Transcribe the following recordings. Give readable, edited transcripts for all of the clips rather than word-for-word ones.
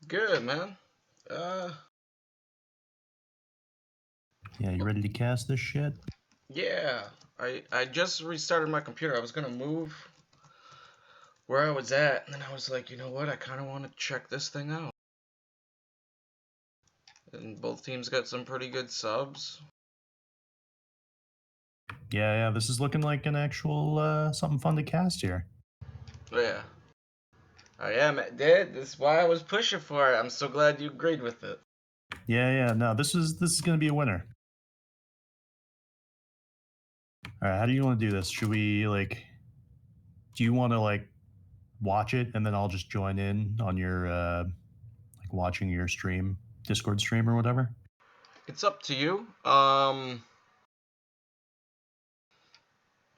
Good, man. Yeah, you ready to cast this shit? Yeah. I just restarted my computer. I was gonna move where I was at, and then I was like, you know what? I kind of want to check this thing out. And both teams got some pretty good subs. Yeah, this is looking like an actual something fun to cast here. Yeah. I am, dude. This is why I was pushing for it. I'm so glad you agreed with it. Yeah, no, this is gonna be a winner. Alright, how do you want to do this? Should we do you want to watch it and then I'll just join in on your watching your stream, Discord stream or whatever? It's up to you.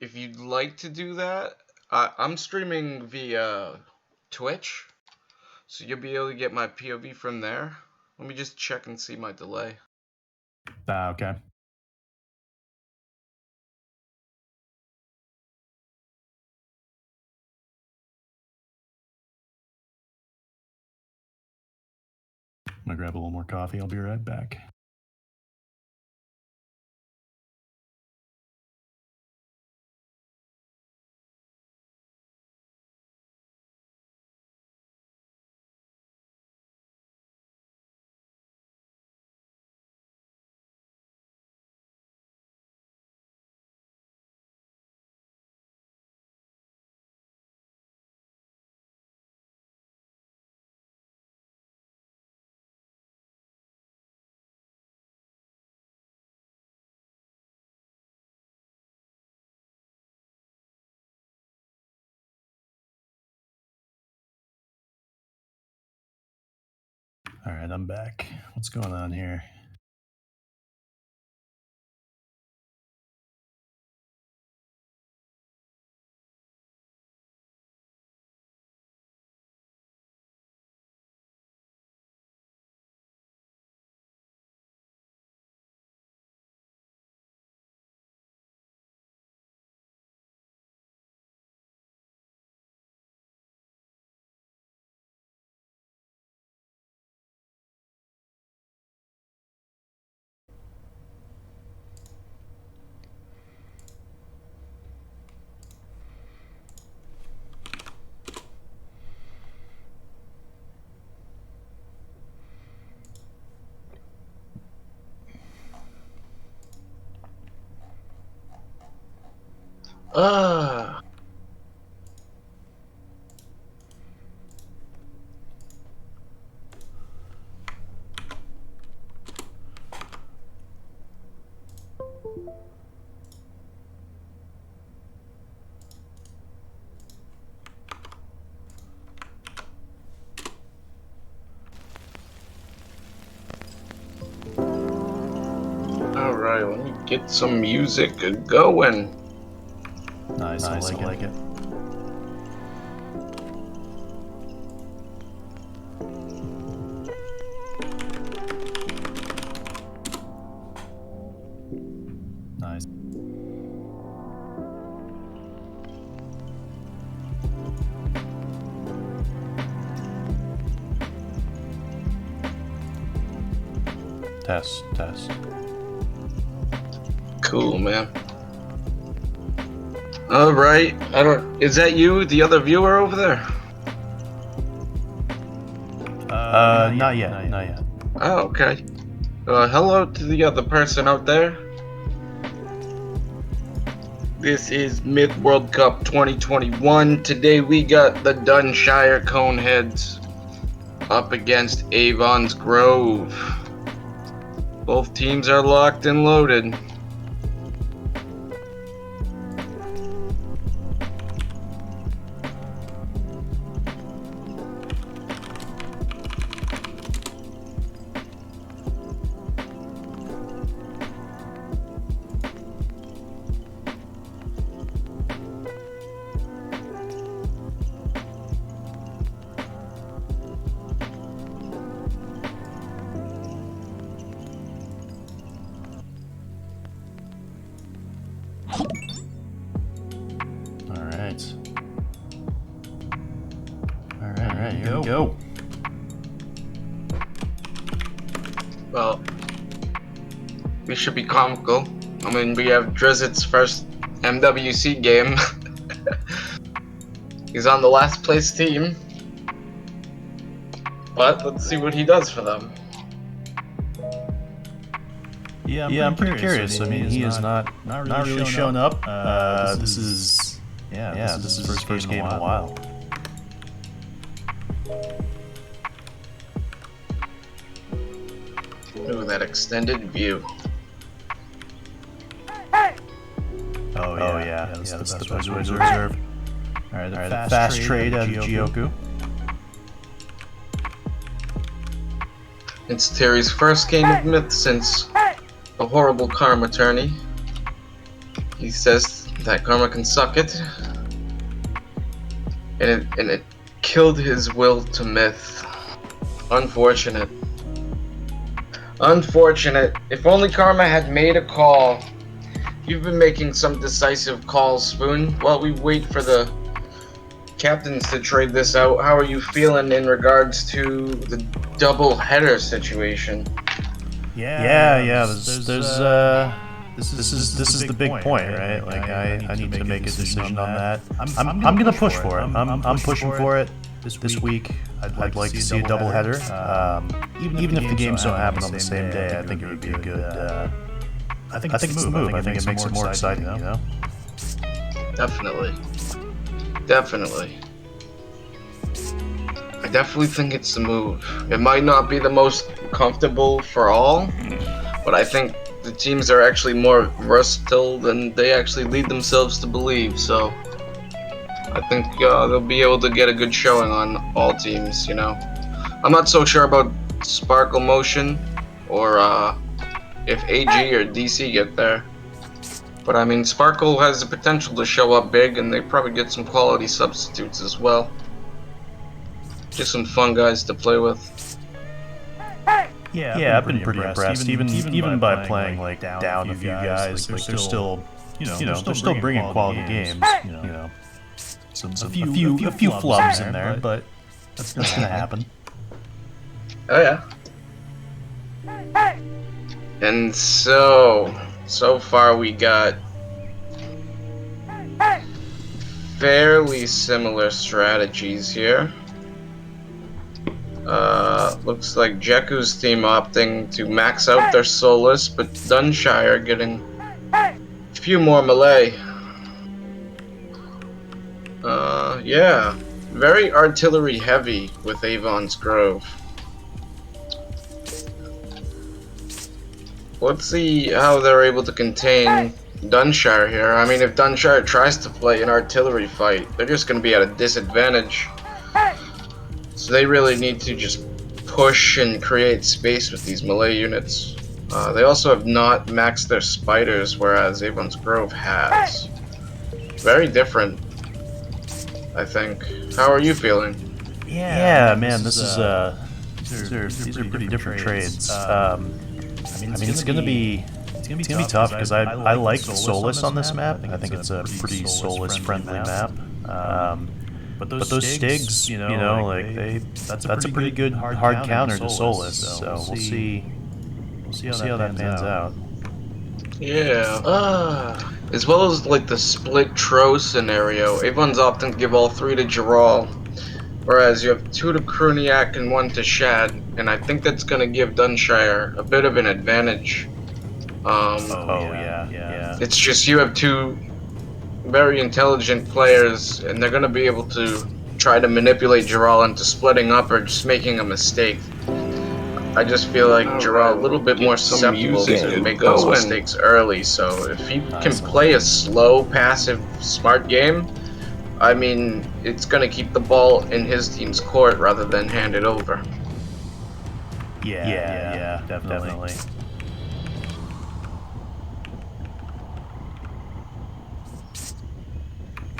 If you'd like to do that, I'm streaming via Twitch, so you'll be able to get my POV from there. Let me just check and see my delay. Okay. I'm gonna grab a little more coffee. I'll be right back. Alright, I'm back. What's going on here? Ah. Alright, let me get some music going. Nice, I like it. Nice. Test. Cool, man. Alright, is that you, the other viewer over there? Not yet. Oh, okay. Hello to the other person out there. This is Mid World Cup 2021. Today we got the Dunshire Coneheads up against Avon's Grove. Both teams are locked and loaded. Alright, here we go. Well, we should be comical. I mean, we have Drizzett's first MWC game. He's on the last place team. But let's see what he does for them. Yeah, I'm pretty curious. I mean, he has not really shown up. This is his first game in a while. Ooh, that extended view. Oh yeah, that's the best way to reserve. Alright, the fast trade out of Gioku. It's Terry's first game of Myth since a horrible Karma tourney. He says that Karma can suck it. And it killed his will to Myth. Unfortunate. Unfortunate. If only Karma had made a call. You've been making some decisive calls, Spoon. While we wait for the captains to trade this out, how are you feeling in regards to the double header situation? Yeah. This is the big point, right? Like I need to make a decision on that. I'm gonna push for it. I'm pushing for it this week. I'd like to see a double header. Even if the games don't happen on the same day, I think it would be a good. I think it's the move. I think it makes it more exciting, you know? Definitely. I definitely think it's the move. It might not be the most comfortable for all, but I think the teams are actually more versatile than they actually lead themselves to believe, so I think they'll be able to get a good showing on all teams, you know. I'm not so sure about Sparkle Motion or if AG or DC get there. But I mean, Sparkle has the potential to show up big, and they probably get some quality substitutes as well. Just some fun guys to play with. Yeah, I've been pretty impressed. Even by playing like down a few guys, like they're still, they're still bringing quality games. You know, a few flubs in there, but that's gonna happen. Oh yeah. And so far we got fairly similar strategies here. Looks like Jeku's team opting to max out their Solus, but Dunshire getting a few more melee. Yeah, very artillery heavy with Avon's Grove. Let's see how they're able to contain Dunshire here. I mean, if Dunshire tries to play an artillery fight, they're just going to be at a disadvantage. So they really need to just push and create space with these melee units. They also have not maxed their spiders, whereas Avon's Grove has. Very different, I think. How are you feeling? Yeah, man, these are pretty different trades. I mean, it's gonna be tough because I like Solus on this map. I think it's a pretty Solus friendly map. But those Stigs, that's a pretty good hard counter to Solus. So we'll see how that pans out. Yeah. As well as like the split Tro scenario, Avon's opting to give all 3 to Giral, whereas you have 2 to Kruniak and 1 to Shad, and I think that's going to give Dunshire a bit of an advantage. Yeah. It's just you have 2 very intelligent players, and they're going to be able to try to manipulate Giral into splitting up or just making a mistake. I just feel like Giral a little bit more susceptible to make those mistakes early, so if he can play a slow, passive, smart game, I mean, it's going to keep the ball in his team's court rather than hand it over. Yeah, definitely.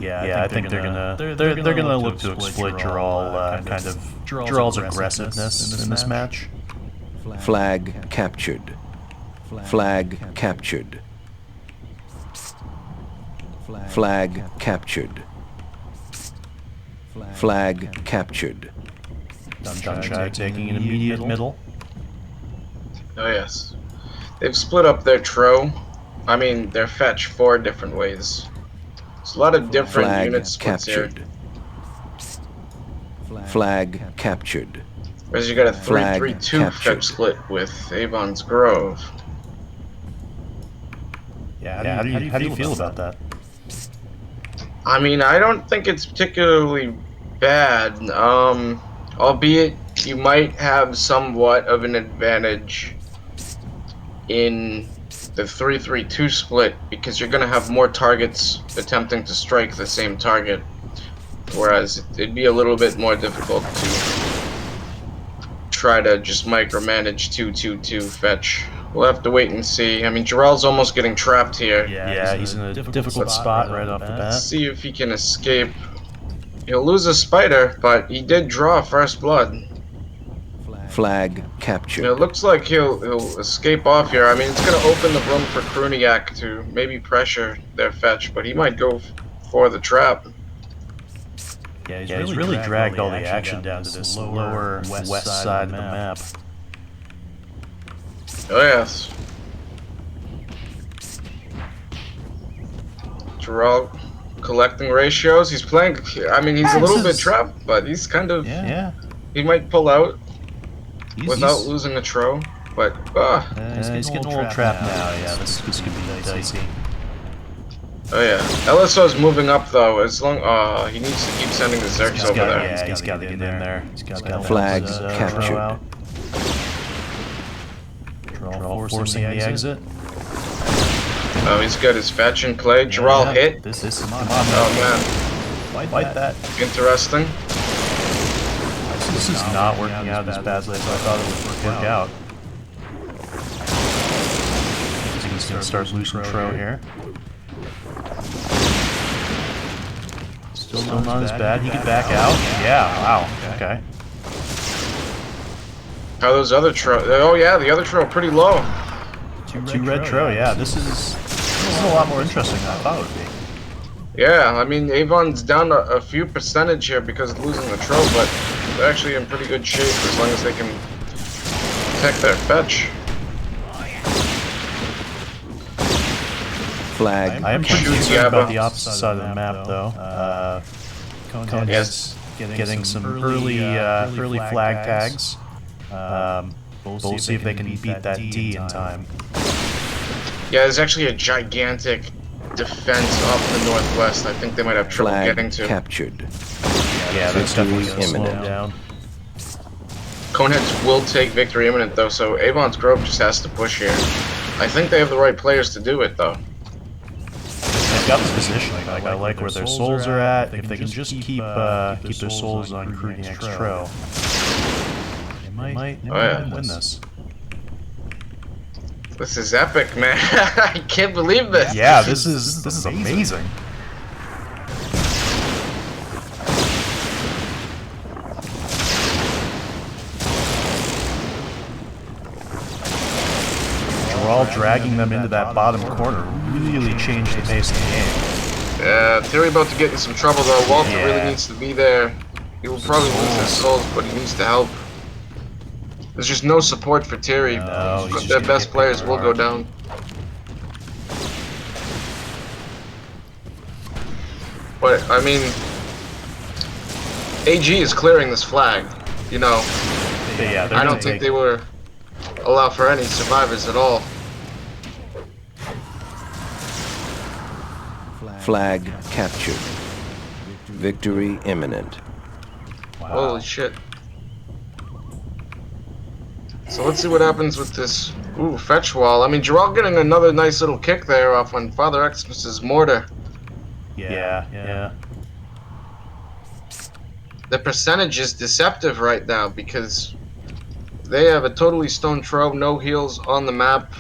Yeah, I think they're gonna look to exploit Giral, kind of Giral's aggressiveness in this match. Flag captured. Flag captured. Flag captured. Flag captured. Dunshire taking an immediate middle. Oh yes. They've split up their their fetch 4 different ways. There's a lot of different Flag unit splits here. captured. Flag captured. Whereas you got a Flag 3-3-2 captured. fetch split with Avon's Grove. Yeah, how do you feel about that? I mean, I don't think it's particularly bad. Albeit you might have somewhat of an advantage in the 3-3-2 split because you're going to have more targets attempting to strike the same target, whereas it'd be a little bit more difficult to try to just micromanage 2-2-2 fetch. We'll have to wait and see. I mean, Jarrell's almost getting trapped here. Yeah, he's in a difficult spot right off the bat. Let's see if he can escape. He'll lose a spider, but he did draw first blood. Flag captured. It looks like he'll escape off here. I mean, it's going to open the room for Kruniak to maybe pressure their fetch, but he might go for the trap. Yeah, he's really dragged all the action down to this lower west side of the map. Oh yes. Jarrell collecting ratios. He's playing. I mean, he's a little bit trapped, but he's kind of. Yeah. He might pull out without losing a tro, but he's getting a little trapped now. Yeah, this could be dicey. Oh yeah, LSO's moving up though. As long, he needs to keep sending the Zerks over there. Yeah, he's got to get in there. He's got to flag captured. Jarrell forcing the exit. Oh, he's got his fetch in play. Jarrell hit. This is come on. Oh man, Fight that. Interesting. This is not working out as badly as I thought it would work out. He's going to start losing Tro here. Still not as bad. He could back out. Yeah, wow. Okay. How those other Tro? Oh yeah, the other Tro pretty low. Two red Tro. Yeah, this is a lot more interesting than I thought it would be. Yeah, I mean Avon's down a few percentage here because of losing the Tro, but they're actually in pretty good shape as long as they can protect their fetch. Flag. I am pretty concerned about the opposite side of the map, though. Coneheads getting some early flag tags. We'll see if they can beat that D in time. Yeah, there's actually a gigantic defense off the northwest. I think they might have trouble getting to. Captured. Yeah, that's definitely Victory imminent. down. Coneheads will take victory imminent though, so Avon's Grove just has to push here. I think they have the right players to do it though. They've got the positioning. Like, I like where their souls are at. If they can just keep their souls on Kruniak's Tro, they might win this. This is epic, man. I can't believe this. Yeah, this is amazing. Jarrell dragging them into that bottom corner really changed the pace of the game. Yeah, Terry about to get in some trouble though. Walter really needs to be there. He will probably lose his souls, but he needs to help. There's just no support for Terry. No, but their best players will go down. But, I mean, AG is clearing this flag, you know. Yeah, I don't think they were allow for any survivors at all. Flag captured. Victory imminent. Wow. Holy shit. So let's see what happens with this fetch wall. I mean, Jarrell getting another nice little kick there off on Father Xmas's mortar. Yeah. The percentage is deceptive right now because they have a totally stone Tro, no heals on the map.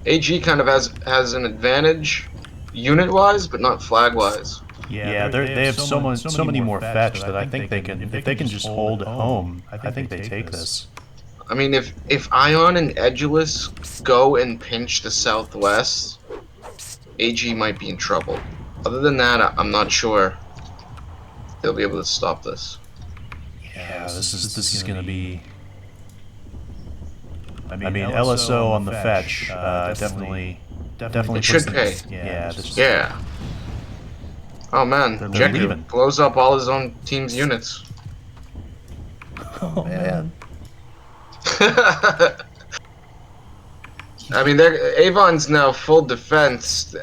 AG kind of has an advantage unit-wise, but not flag-wise. Yeah, they have so many more fetch that I think they can, if they can just hold at home, I think they take this. I mean, if Ion and Edulus go and pinch the southwest, AG might be in trouble. Other than that, I'm not sure they'll be able to stop this. Yeah, this is gonna be I mean, LSO on the fetch definitely It should pay. Yeah. Yeah. Oh man, They're Jeku leaving. blows up all his own team's units. Oh man. I mean, Avon's now full defense.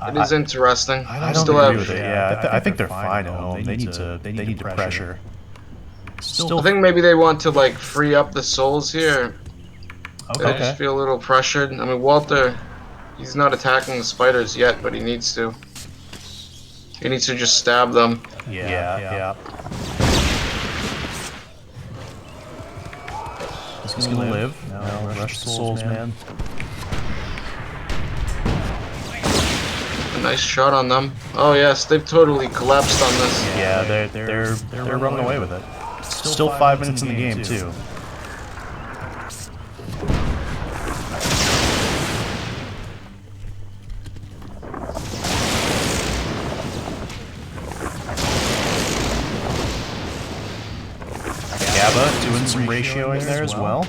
It is interesting. I don't agree with it. Yeah, I think they're fine at home. They need to pressure. I think maybe they want to like free up the souls here. They Okay. just feel a little pressured. I mean, Walter, he's not attacking the spiders yet, but he needs to. He needs to just stab them. Yeah. He's gonna live. Now rush the souls, man. A nice shot on them. Oh yes, they've totally collapsed on this. Yeah, they're running away with it. Still 5 minutes in the game too. Gabba doing some ratioing there as well.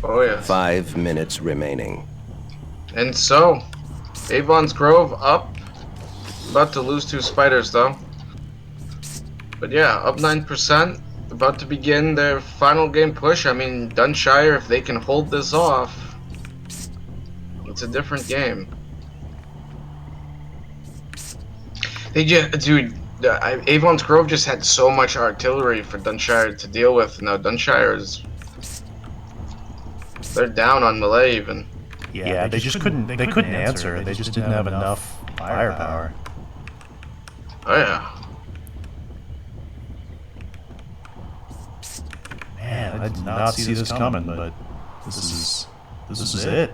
Oh yeah. 5 minutes remaining. And so, Avon's Grove up. About to lose 2 spiders though. But yeah, up 9%. About to begin their final game push. I mean, Dunshire, if they can hold this off, it's a different game. They just, dude, Avon's Grove just had so much artillery for Dunshire to deal with. Now Dunshire they're down on melee even. Yeah, they just couldn't. They couldn't answer. They just didn't have enough firepower. Oh yeah. Man, I did not see this coming, but this is it.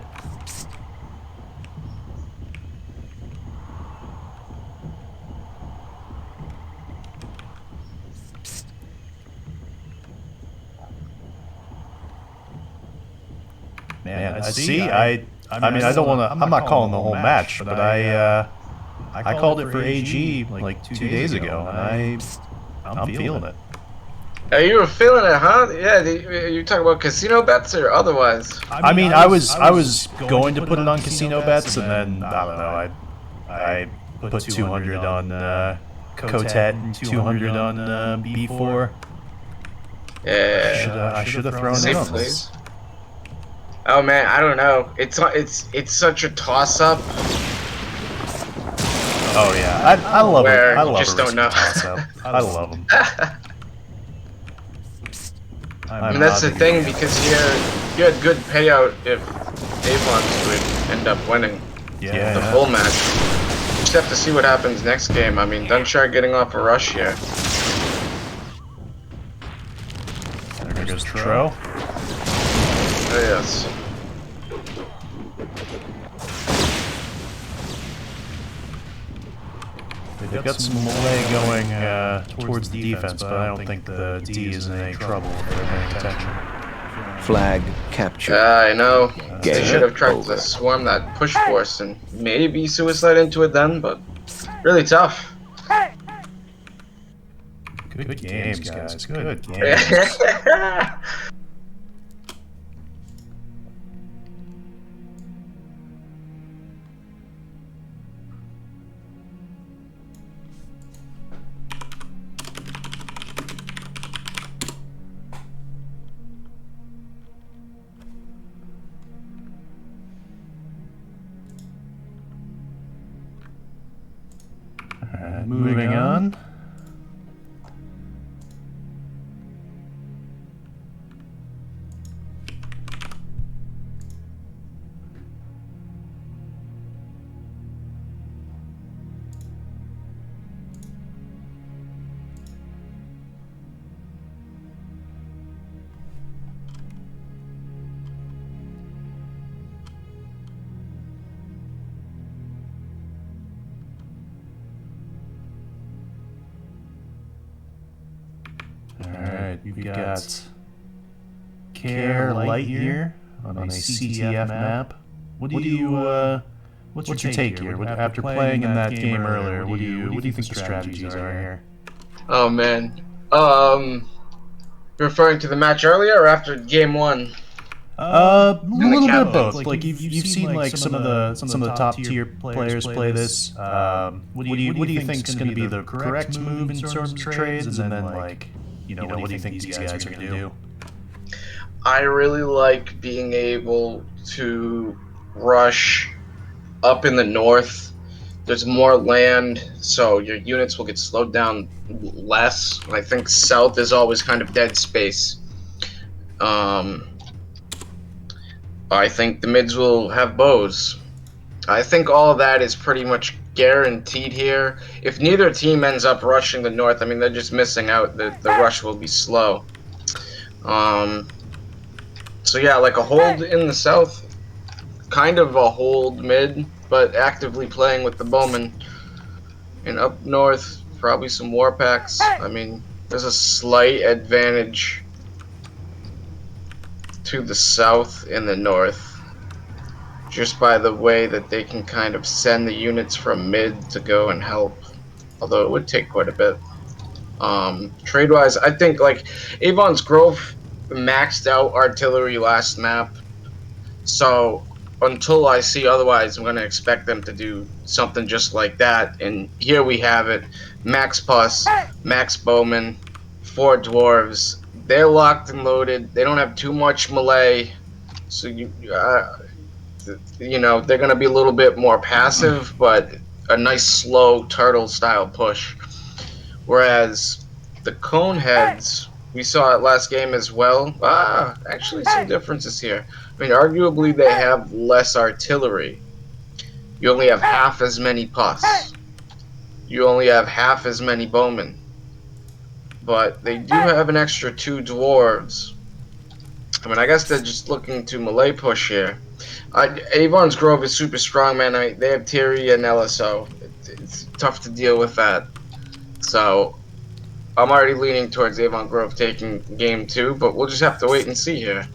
Man, I see. I mean, I don't want to. I'm not calling the whole match, but I called it for AG like 2 days ago, and I'm feeling it. You were feeling it, huh? Yeah, you talking about casino bets or otherwise? I mean, I was going to put it on casino bets, and then I don't know. I put 200 on Cotet and 200 on B4. Yeah. I should have thrown it Safe on plays. Oh man, I don't know. It's such a toss up. Oh yeah, I love it. Where I love you just don't know. I love them. I mean, that's the thing, because you had good payout if Avon's would end up winning the full match. Just have to see what happens next game. I mean, Dunshire getting off a rush here. There goes Tro. Oh yes. They've got some melee going towards the defense, but I don't think the D is in any trouble if they're paying attention. Flag captured. I know. They Game should have tried over. to swarm that push force and maybe suicide into it then, but really tough. Good games, guys. Good games. Alright, moving on. Alright, you've got Care Lightyear on a CTF map. What do you what's your take here? After playing in that game earlier, what do you think the strategies are here? Oh man. Referring to the match earlier or after game 1? A little bit of captains. both. Like you've seen like some of the top tier players play this. What do you think is going to be the correct move in terms of trades, and then like what do you think these guys are going to do? I really like being able to rush up in the north. There's more land, so your units will get slowed down less. I think south is always kind of dead space. I think the mids will have bows. I think all of that is pretty much guaranteed here. If neither team ends up rushing the north, I mean, they're just missing out. The rush will be slow. So yeah, like a hold in the south, kind of a hold mid, but actively playing with the bowmen. And up north, probably some war packs. I mean, there's a slight advantage to the south and the north, just by the way that they can kind of send the units from mid to go and help, although it would take quite a bit. Trade-wise, I think like Avon's Grove maxed out artillery last map, so until I see otherwise, I'm going to expect them to do something just like that. And here we have it: max pus, max bowman, 4 dwarves. They're locked and loaded. They don't have too much melee, so you know, they're going to be a little bit more passive, but a nice slow turtle style push. Whereas the Coneheads, we saw it last game as well. Actually some differences here. I mean, arguably they have less artillery. You only have half as many pus. You only have half as many bowmen. But they do have an extra 2 dwarves. I mean, I guess they're just looking to melee push here. Avon's Grove is super strong, man. I mean, they have Tiri and LSO. It's tough to deal with that. So, I'm already leaning towards Avon Grove taking game 2, but we'll just have to wait and see here.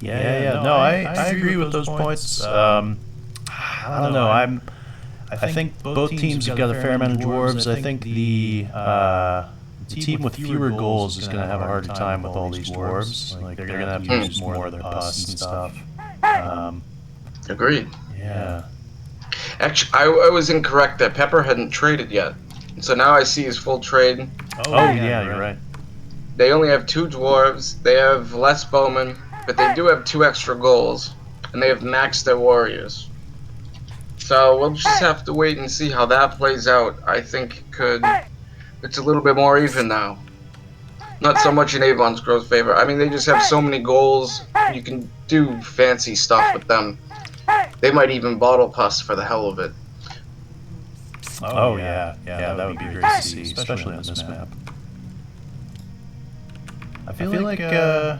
Yeah. No, I agree with those points. I don't know. I think both teams have got a fair amount of dwarves. I think the team with fewer goals is going to have a harder time with all these dwarves. Like they're going to have to use more of their pus and stuff. Agreed. Yeah. Actually, I was incorrect that Pepper hadn't traded yet. So now I see his full trade. Oh yeah, you're right. They only have 2 dwarves. They have less bowmen, but they do have 2 extra goals, and they have maxed their warriors. So we'll just have to wait and see how that plays out. I think it's a little bit more even now. Not so much in Avon's Grove's favor. I mean, they just have so many goals. You can do fancy stuff with them. They might even bottle pus for the hell of it. Oh yeah, that would be great to see, especially on this map. I feel like I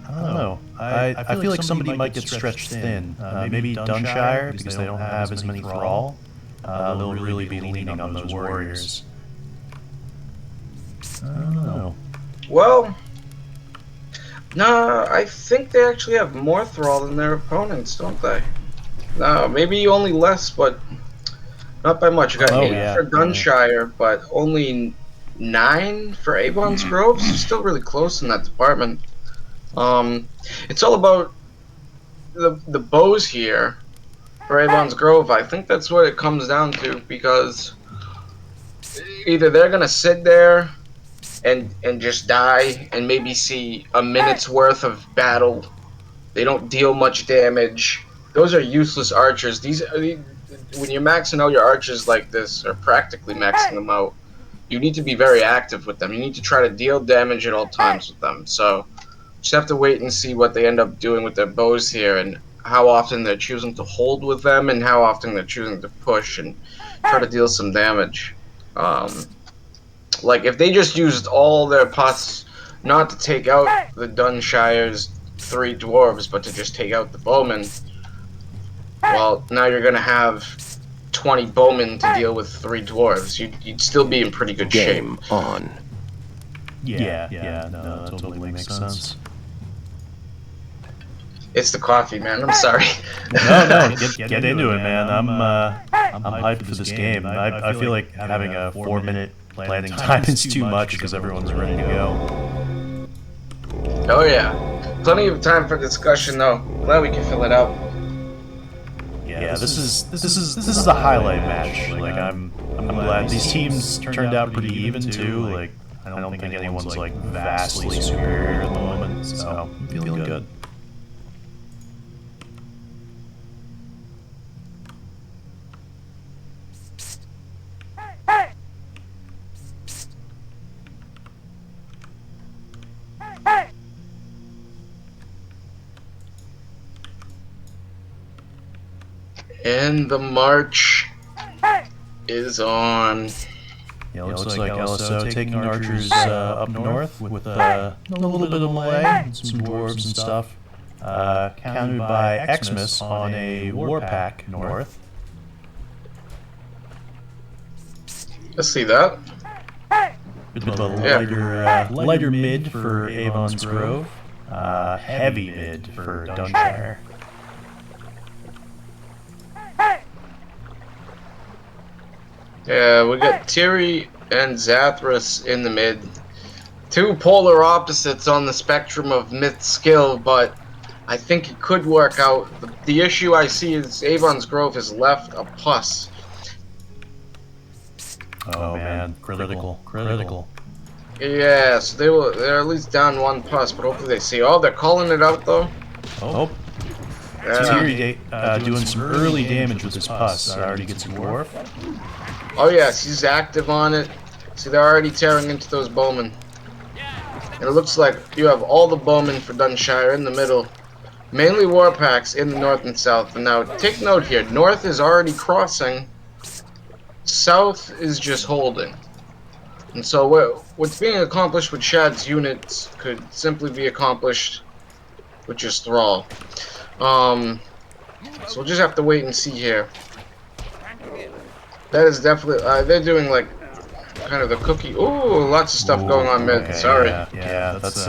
don't know. I feel like somebody might get stretched thin. Maybe Dunshire, because they don't have as many thrall. They'll really be leaning on those warriors. I don't know. Well, no, I think they actually have more thrall than their opponents, don't they? No, maybe only less, but not by much. You got 8 for Dunshire, but only 9 for Avon's Grove. So still really close in that department. It's all about the bows here for Avon's Grove. I think that's what it comes down to, because either they're gonna sit there and just die and maybe see a minute's worth of battle. They don't deal much damage. Those are useless archers. When you're maxing out your archers like this, or practically maxing them out, you need to be very active with them. You need to try to deal damage at all times with them. So just have to wait and see what they end up doing with their bows here, and how often they're choosing to hold with them, and how often they're choosing to push and try to deal some damage. Like, if they just used all their pus not to take out the Dunshire's 3 dwarves, but to just take out the bowmen, well, now you're going to have 20 bowmen to deal with 3 dwarves. You'd still be in pretty good shape. Game on. Yeah, no, that totally makes sense. It's the coffee, man. I'm sorry. No, get into it, man. I'm hyped for this game. I feel like having a 4-minute planning time is too much because everyone's ready to go. Oh yeah. Plenty of time for discussion though. Glad we can fill it out. Yeah, this is a highlight match. Like I'm glad these teams turned out pretty even too. Like I don't think anyone's like vastly superior at the moment, so I'm feeling good. And the march is on. Yeah, looks like LSO taking archers up north with a little bit of melee, some dwarves and stuff. Countered by Xmas on a warpack north. Let's see that. Bit of a lighter mid for Avon's Grove. Heavy mid for Dunshire. Yeah, we got Tiri and Zathras in the mid. Two polar opposites on the spectrum of myth skill, but I think it could work out. The issue I see is Avon's Grove has left a pus. Oh man, critical. Yeah, so they're at least down one pus, but hopefully they see. Oh, they're calling it out though. Oh. Tiri doing some early damage with his pus. Already gets a dwarf. Oh yes, he's active on it. See, they're already tearing into those bowmen. And it looks like you have all the bowmen for Dunshire in the middle. Mainly warpacks in the north and south. And now, take note here. North is already crossing. South is just holding. And so what's being accomplished with Shad's units could simply be accomplished with just Thrall. So we'll just have to wait and see here. That is definitely, they're doing like kind of the cookie. Ooh, lots of stuff going on mid. Okay, Sorry. Yeah, that's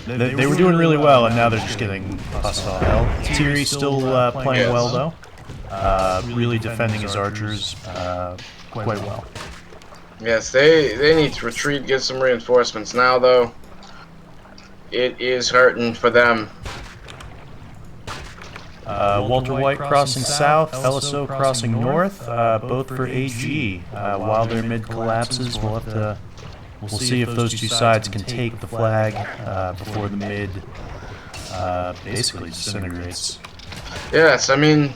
they were doing really well, and now they're just getting bust all hell. Tiri still playing well though. Really defending his archers quite well. Yes, they need to retreat, get some reinforcements now though. It is hurting for them. Walter White crossing south, LSO crossing north, both for AG. While their mid collapses, we'll see if those two sides can take the flag before the mid basically disintegrates. Yes, I mean,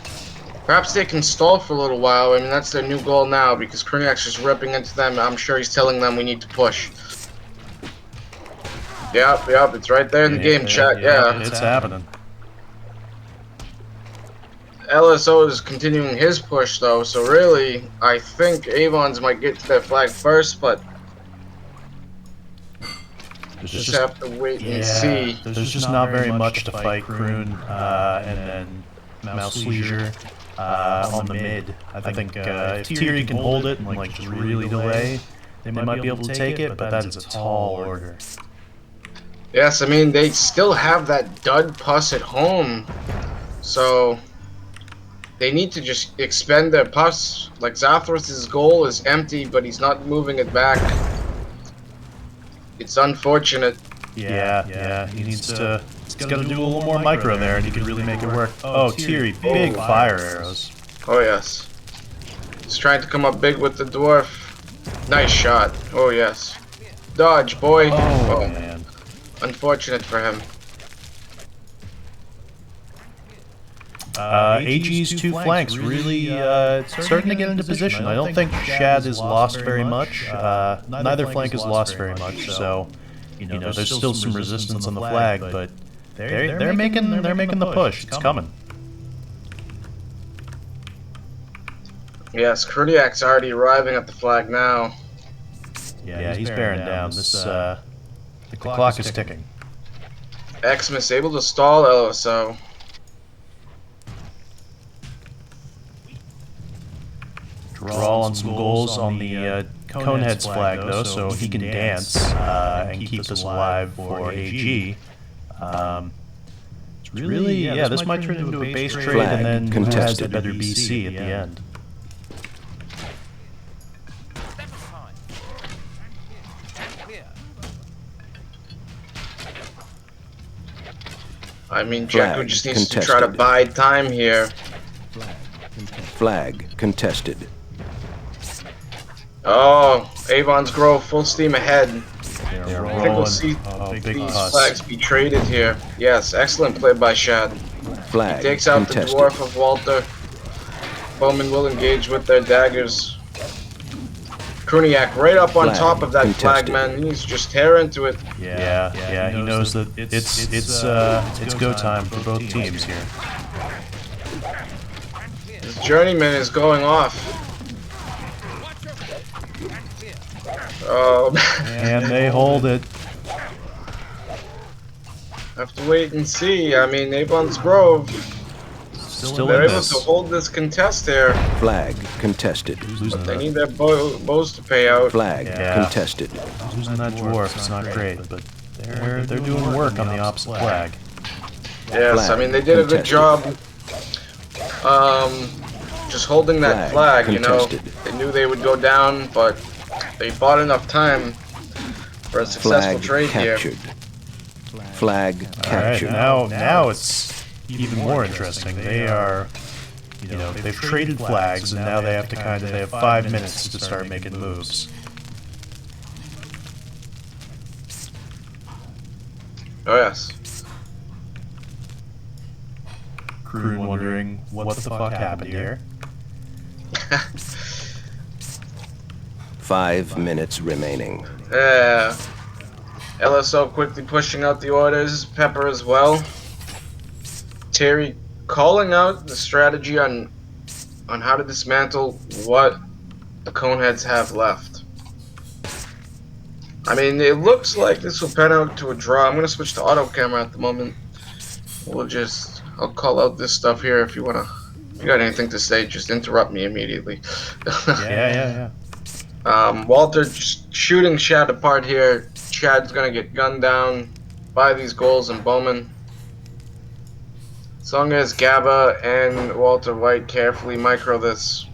perhaps they can stall for a little while. I mean, that's their new goal now because Coneheads is ripping into them. I'm sure he's telling them we need to push. Yep, it's right there in the game chat. Yeah, it's happening. LSO is continuing his push though, so really, I think Avon's might get to their flag first, but just have to wait and see. There's just not very much to fight Kroon and then Mouse Leisure on the mid. I think if Tiri can hold it and like just really delay, they might be able to take it, but that's a tall order. Yes, I mean, they still have that dud pus at home, so they need to just expend their pus. Like, Zathras' goal is empty, but he's not moving it back. It's unfortunate. Yeah, he's got to do a little more micro there, and he could really make it work. Oh, Tiri, big fire arrows. Oh, yes. He's trying to come up big with the dwarf. Nice shot. Oh, yes. Dodge, boy. Oh man. Unfortunate for him. AG's two flanks really starting to get into position. I don't think Shad is lost very much. Neither flank is lost very much. So, you know, there's still some resistance on the flag, but they're making the push. It's coming. Yes, Krudiak's already arriving at the flag now. Yeah, he's bearing down. The clock is ticking. Xmas able to stall LSO. Draw on some goals on the Coneheads flag, though, so he can dance and keep this alive for AG. It's really, this might turn into a base trade, and then who has the better BC at the end. I mean, Flag Jakku just needs to try to contested. bide time here. Flag contested. Oh, Avon's Grove full steam ahead. They're I think we'll see big these bus. flags be traded here. Yes, excellent play by Shad. Flag He takes out contested. the dwarf of Walter. Bowman will engage with their daggers. Kruniak right up on Flag top of that flag, contested. man. He's just tear into it. Yeah. He knows that it's go time for both teams here. His journeyman is going off. Oh, And they hold it. have to wait and see. I mean, Avon's Grove, Still they're in able to this. hold this contest here. Flag contested. Losing They that. need their bows to pay out. Flag Yeah. contested. Losing that dwarf, it's not great, but they're doing work on the opposite flag. Yes, I mean, they did a good job just holding that flag, you know. Contested. They knew they would go down, but they bought enough time for a successful Flag trade here. captured. Flag Alright, captured. now it's even more interesting. They are, they've traded flags, and now they have to they have 5 minutes to start making moves. Oh, yes. Crew wondering what the fuck happened here. 5 minutes remaining. Yeah. LSO quickly pushing out the orders. Pepper as well. Terry calling out the strategy on how to dismantle what the Coneheads have left. I mean, it looks like this will pan out to a draw. I'm gonna switch to auto camera at the moment. I'll call out this stuff here if you got anything to say, just interrupt me immediately. Yeah. Walter just shooting Shad apart here. Shad's gonna get gunned down by these goals and Bowman. As long as Gabba and Walter White carefully micro this,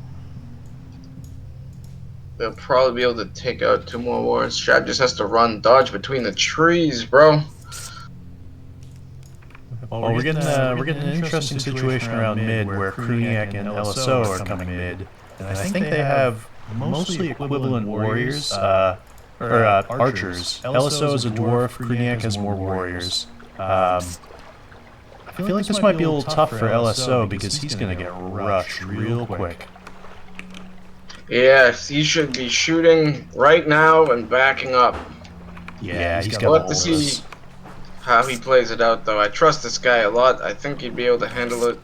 they'll probably be able to take out 2 more wars. Shad just has to run, dodge between the trees, bro. Well, we're getting an interesting situation around mid where Kruniak and LSO are coming mid. And I think they have mostly equivalent warriors, or archers. LSO is a dwarf, Kruniak has more warriors. I feel like this might be a little tough for LSO because he's going to get rushed real quick. Yes, he should be shooting right now and backing up. Yeah, he's We'll got have to see how he plays it out, though. I trust this guy a lot. I think he'd be able to handle it.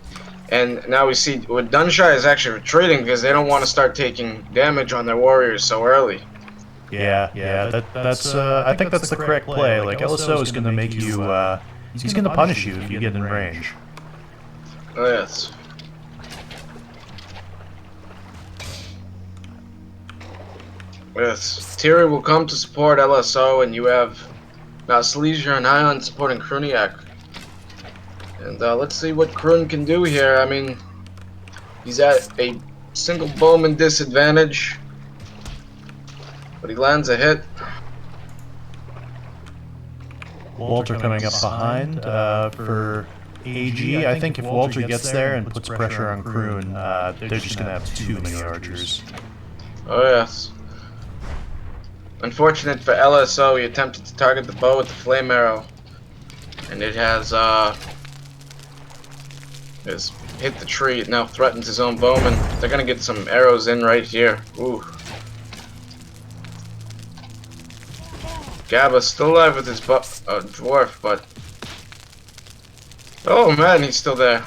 And now we see with Dunshire is actually retreating because they don't want to start taking damage on their warriors so early. Yeah. That's I think that's the correct play. Like LSO is going to make you. He's going to punish you if you get in range. Oh, yes. Yes. Tiri will come to support LSO, and you have now Silesia and Ion supporting Kruniak. And let's see what Krun can do here. I mean, he's at a single bowman disadvantage, but he lands a hit. Walter coming up behind for AG. I think if Walter gets there and puts pressure on Kroon, they're just going to have too many archers. Oh, yes. Unfortunate for LSO, he attempted to target the bow with the flame arrow, and it has hit the tree. It now threatens his own bowman. They're gonna get some arrows in right here. Ooh. Gabba's still alive with his dwarf, but oh man, he's still there.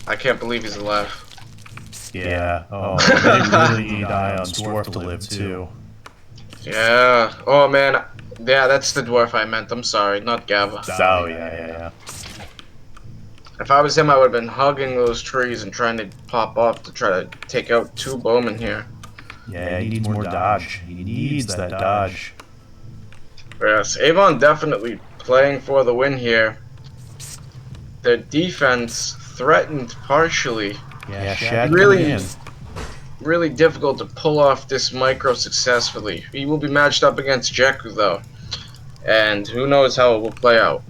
I can't believe he's alive. Yeah. Oh, they really need Ion's dwarf to live too. Yeah. Oh man. Yeah, that's the dwarf I meant. I'm sorry, not Gabba. Oh yeah. If I was him, I would have been hugging those trees and trying to pop up to try to take out 2 bowmen here. Yeah, he needs more dodge. He needs that dodge. Yes, Avon definitely playing for the win here. Their defense threatened partially. Yeah, Shad coming in. Really difficult to pull off this micro successfully. He will be matched up against Jakku though, and who knows how it will play out.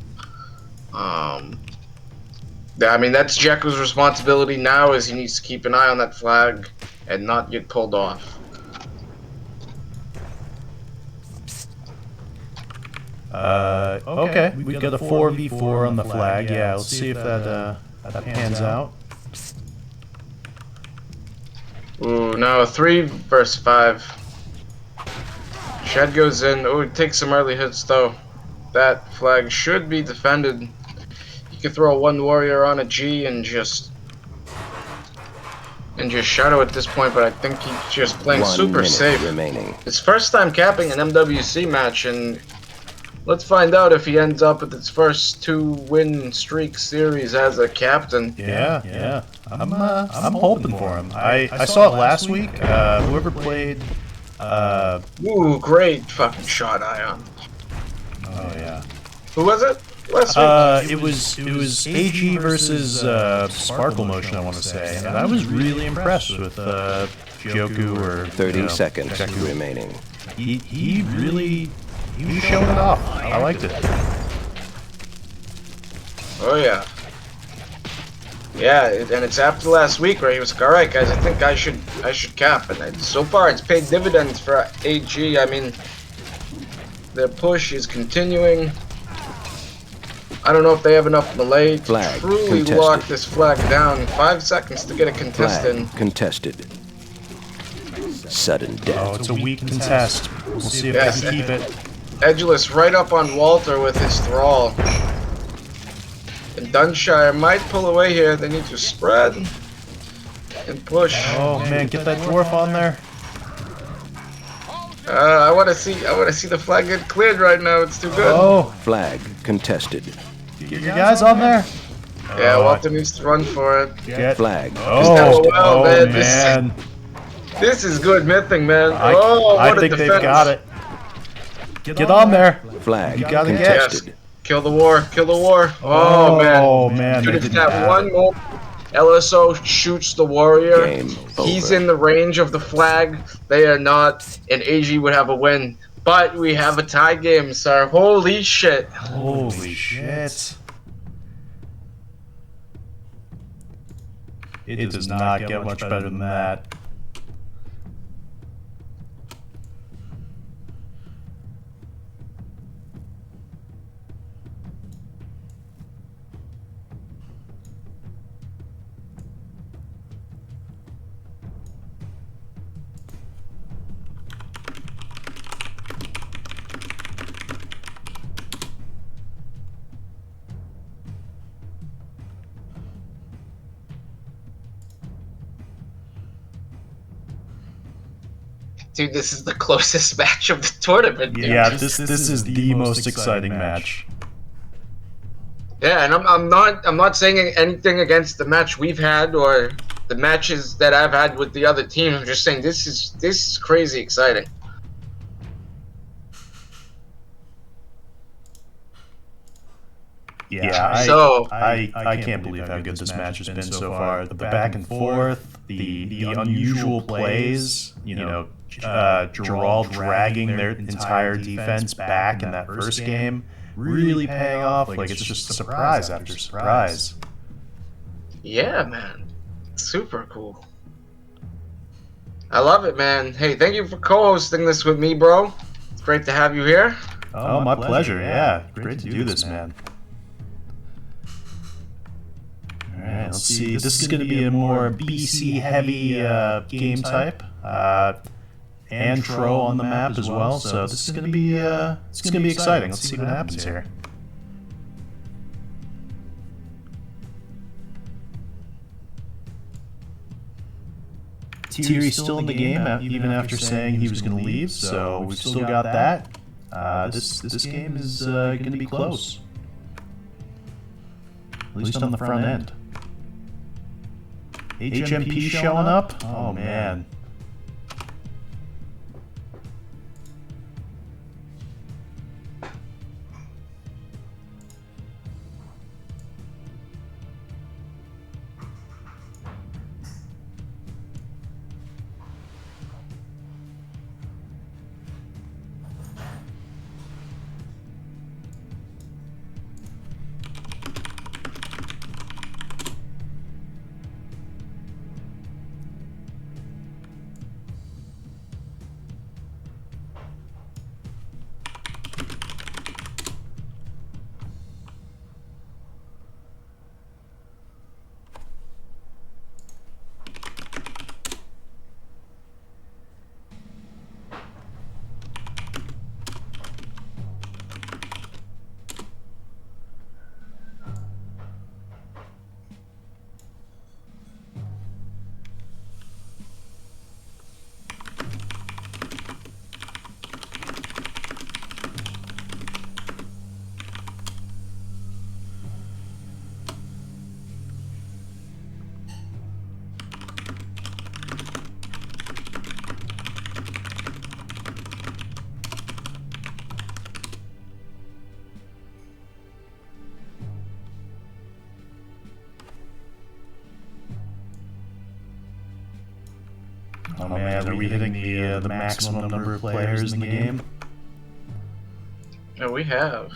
Yeah, I mean, that's Jekko's responsibility now, is he needs to keep an eye on that flag and not get pulled off. Okay. We got a 4v4 on the flag. Yeah, let's see if that pans out. Ooh, no, 3 versus 5. Shed goes in. Ooh, it takes some early hits, though. That flag should be defended. You can throw one warrior on a G and just shadow at this point, but I think he's just playing 1 super minute safe. remaining. His first time capping an MWC match, and let's find out if he ends up with his first 2-win streak series as a captain. Yeah. I'm hoping for him. I saw it last week. Whoever played. Ooh, great fucking shot, Ion. Oh yeah. Who was it? Last week? It was AG versus Sparkle Motion, I want to say, and I was really impressed with Joku or 30 seconds Deku. remaining. He was showing it off. I liked it. Oh yeah. Yeah, and it's after last week where he was like, all right, guys, I think I should cap, and so far it's paid dividends for AG. I mean, their push is continuing. I don't know if they have enough melee to Flag truly contested. lock this flag down. 5 seconds to get a contest in. Flag contested. Sudden Oh, death. it's a weak contest. We'll see if Yes. they can keep it. Edgeless right up on Walter with his thrall. And Dunshire might pull away here. They need to spread and push. Oh man, get that dwarf on there. I want to see the flag get cleared right now. It's too good. Oh, Flag contested. get your guys on there. Yeah, Walter needs to run for it. Get. Flag Oh, contested. well, man, man. This is good mything, man. I what a think defense. they've got it. Get on there. Flag You gotta get- contested. Kill the war. Kill the war. Oh, man. Oh man. Dude, They if didn't that have one it. more LSO shoots the warrior, Game he's over. in the range of the flag. They are not, and AG would have a win. But we have a tie game, sir. Holy shit. Holy shit. It does not get much better than that. Dude, this is the closest match of the tournament. Dude. Yeah, this is the most exciting match. Yeah, and I'm not saying anything against the match we've had or the matches that I've had with the other teams. I'm just saying this is crazy exciting. Yeah, So- I can't believe how good this match has been so far. The back and forth, the unusual plays, Gerald dragging their entire defense back in that first game, really paying off. Like, it's just surprise after surprise. Yeah, man. Super cool. I love it, man. Hey, thank you for co-hosting this with me, bro. It's great to have you here. Oh, my pleasure. Yeah, great to do this, man. Alright, let's see. This is going to be a more BC heavy game type. And Tro on the map as well, so this is going to be it's going to be exciting. Let's see what happens here. Tiri's still in the game, even after saying he was going to leave, so we've still got that. This game is going to be close, at least on the front end. HMP showing up? Oh man. Oh man, are we hitting the maximum number of players in the game? Yeah, we have.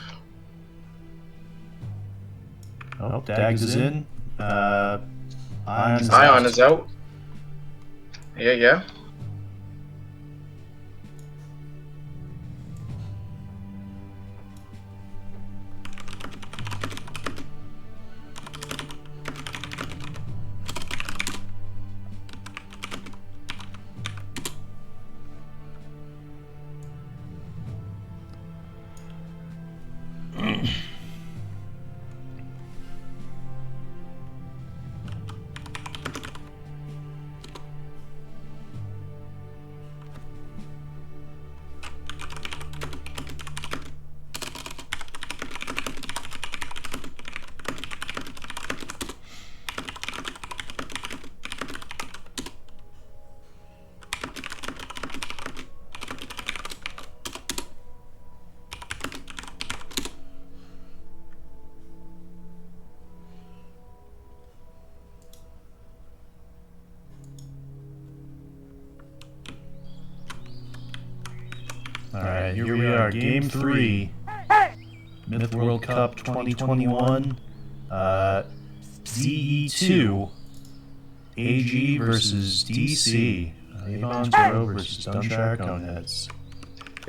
Oh, Dags is in. Ion is out. Yeah. Alright, here we are, Game 3. Myth World Cup 2021. DE2. AG versus DC. Avon's Grove versus Dunshire Coneheads.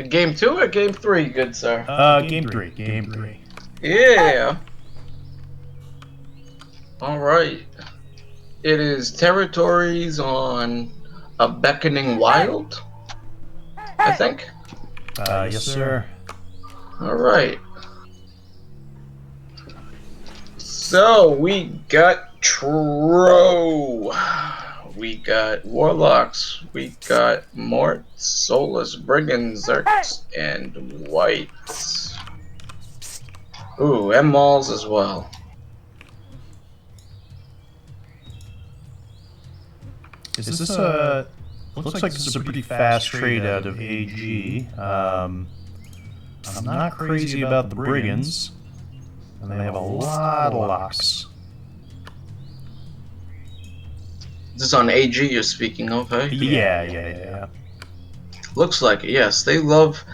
Game 2 or Game 3, good sir? Game 3. Game 3. Yeah. Alright. It is territories on a beckoning wild, I think. Yes, sir. Alright. So, we got Tro. We got Warlocks. We got Mort, Solus, Brigands, Zerks, and Whites. Ooh, and Mauls as well. Is this a... Looks like this is a pretty fast trade out of AG. I'm not crazy about the Brigands. And they have a lot of locks. This is on AG you're speaking of, eh? Yeah. Looks like it, yes. They love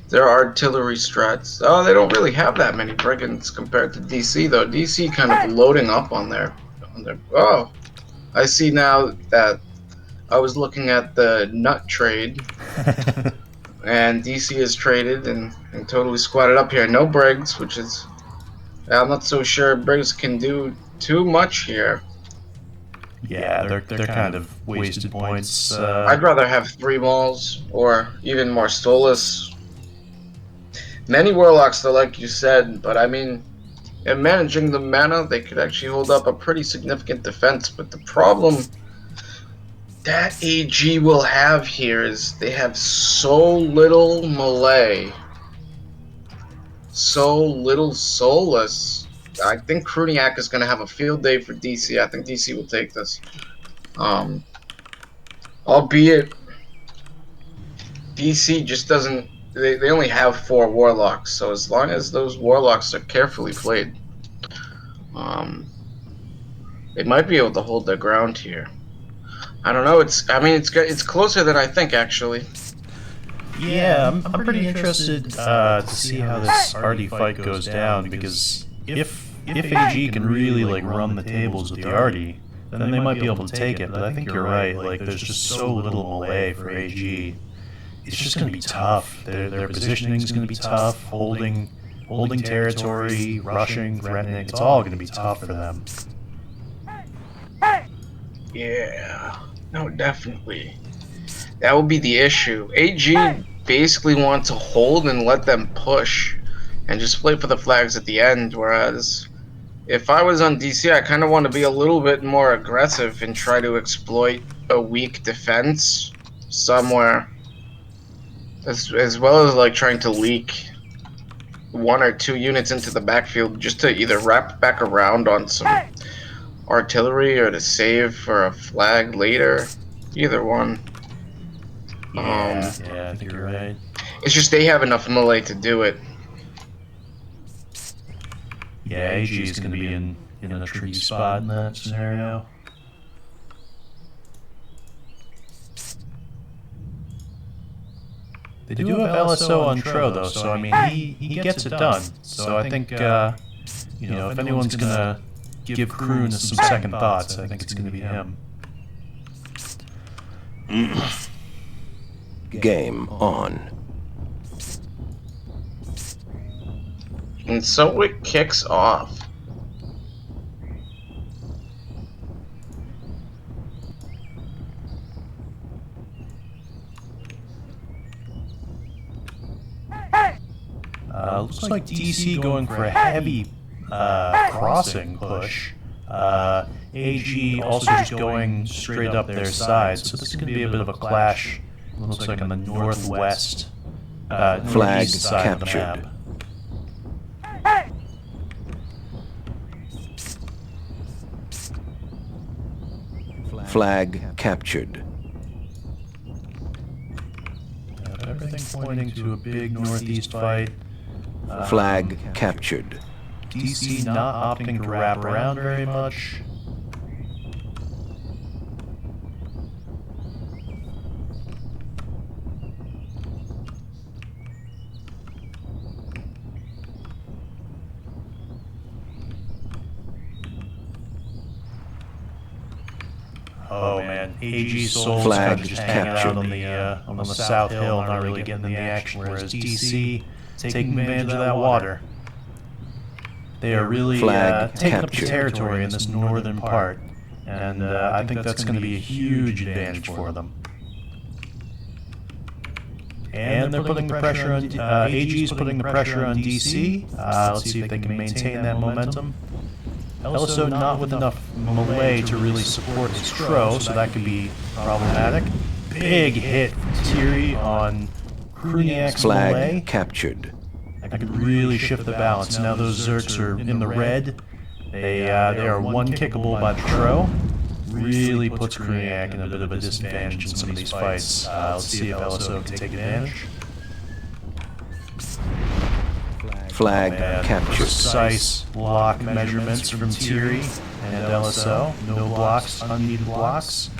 their artillery strats. Oh, they don't really have that many Brigands compared to DC, though. DC kind of loading up on their... Oh, I see now that I was looking at the nut trade, and DC is traded and totally squatted up here. No Brigs, which is... I'm not so sure Brigs can do too much here. Yeah, they're kind of wasted points. I'd rather have 3 Mauls, or even more Stolas. Many Warlocks, though, like you said, but I mean, in managing the mana, they could actually hold up a pretty significant defense, but the problem that AG will have here is they have so little melee, so little Solus. I think Kruniak is going to have a field day for DC. I think DC will take this. Albeit, DC just doesn't... They only have 4 Warlocks, so as long as those Warlocks are carefully played, they might be able to hold their ground here. I don't know. It's closer than I think, actually. Yeah, I'm pretty interested to see how this Artie fight goes down, because if AG can really like run the tables with the Artie, then they might be able to take it. But I think you're right. Like, there's just so little melee for AG. It's just going to be tough. Their positioning is going to be tough. Holding territory, rushing, threatening. It's all going to be tough for them. Yeah. No, definitely. That will be the issue. AG basically wants to hold and let them push and just play for the flags at the end, whereas if I was on DC, I kind of want to be a little bit more aggressive and try to exploit a weak defense somewhere, as well as like trying to leak 1 or 2 units into the backfield just to either wrap back around on some artillery or to save for a flag later. Either one. Yeah, I think you're right. It's just they have enough melee to do it. Yeah, AG is going to be in a tricky spot in that scenario. They do have LSO on Tro, though, so I mean, he gets it done. So I think, you know, if anyone's gonna give Kroon some second thoughts, I think it's gonna be him. Game on. And so it kicks off. Looks like DC going for a heavy crossing push. AG also just going straight up their side, so this is going to be a bit of a clash. Looks like on the northwest, northeast side captured. of the map. Flag captured. Everything pointing to a big northeast fight. Flag captured. DC not opting to wrap around very much. Oh man, AG Souls kind of just hanging out on the south hill, not really getting the action, whereas DC taking advantage of that water. They are really taking up the territory in this northern part, and I think that's going to be a huge advantage for them. And they're putting the pressure on, AG's putting the pressure on DC. Let's see if they can maintain that momentum. LSO not with enough melee to really support his Tro, so that could be problematic. Big hit from Tiri on Kruniak's melee. Flag captured. That could really shift the balance. Now those Zerks are in the red. They are one kickable by the Tro. Really puts Kruniak in a bit of a disadvantage in some of these fights. Let's see if LSO can take advantage. Flag captured. Precise block measurements from Tiri and LSO. No blocks, unneeded blocks.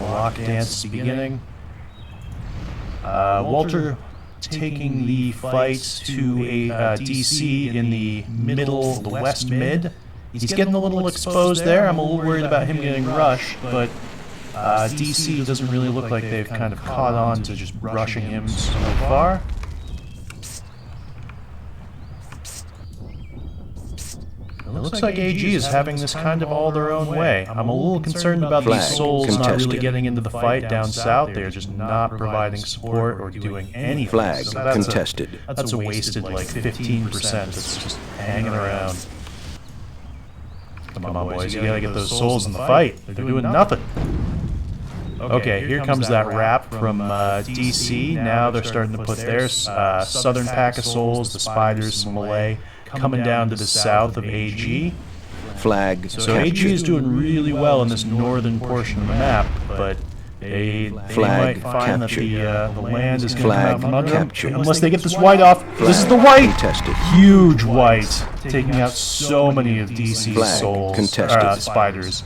Lock dance is beginning. Walter taking the fight to a DC in the middle, the west mid. He's getting a little exposed there. I'm a little worried about him getting rushed, but DC doesn't really look like they've kind of caught on to just rushing him so far. It looks like AG is having this kind of all their own way. I'm a little concerned about these souls not really getting into the fight down south. They're just not providing support or doing anything. Flag So that's contested. That's a wasted like 15% that's just hanging around. Come on, boys, you gotta get those souls in the fight. They're doing nothing. Okay, here comes that wrap from DC. Now they're starting to put their southern pack of souls, the spiders, some melee, coming down to the south of AG. Flag So AG is doing really well in this northern portion of the map, but they might find that the land is going to come out from under them unless they get this white off. This is the white! contested. Huge white, taking out so many of DC's souls, spiders.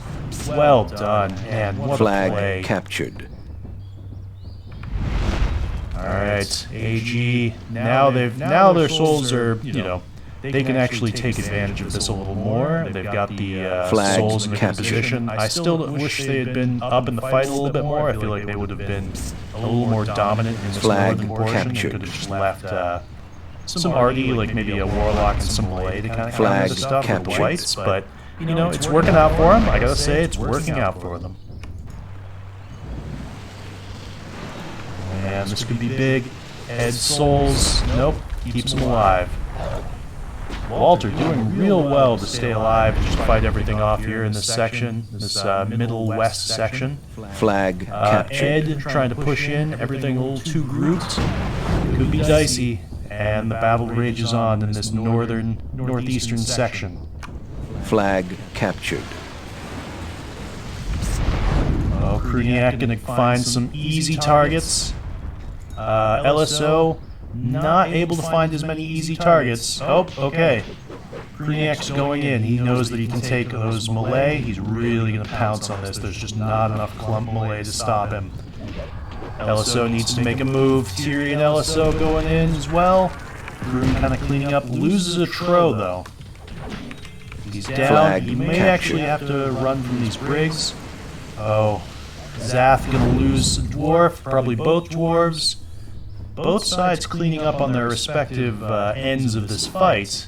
Well done, and what a Flag play. captured. Alright, AG, now their souls are, you know, they can actually take advantage of this a little more. They've got the souls in a good position. I still wish they had been up in the fight a little bit more. I feel like they would have been a little more dominant in this northern portion. They could have just left some arty, like maybe a warlock and some melee to kind of counter the stuff with the whites. But, you know, it's working out for them. I gotta say, it's working out for them. And this could be big. Ed souls, nope, keeps them alive. Walter doing real well to stay alive and just fight everything off here in this section, this middle west section. Flag captured. Ed trying to push in, everything a little too grouped. Could be dicey, and the battle rages on in this northeastern section. Flag captured. Oh, Kruniak gonna find some easy targets. LSO not able to find as many easy targets. Oh, okay. Kruniak's going in. He knows that he can take those melee. He's really going to pounce on this. There's just not enough clump melee to stop him. LSO needs to make a move. Tyrion and LSO going in as well. Groom kind of cleaning up. Loses a Tro, though. He's down. Flag He may captured. actually have to run from these brigs. Oh. Zath gonna lose a dwarf. Probably both dwarves. Both sides cleaning up on their respective ends of this fight.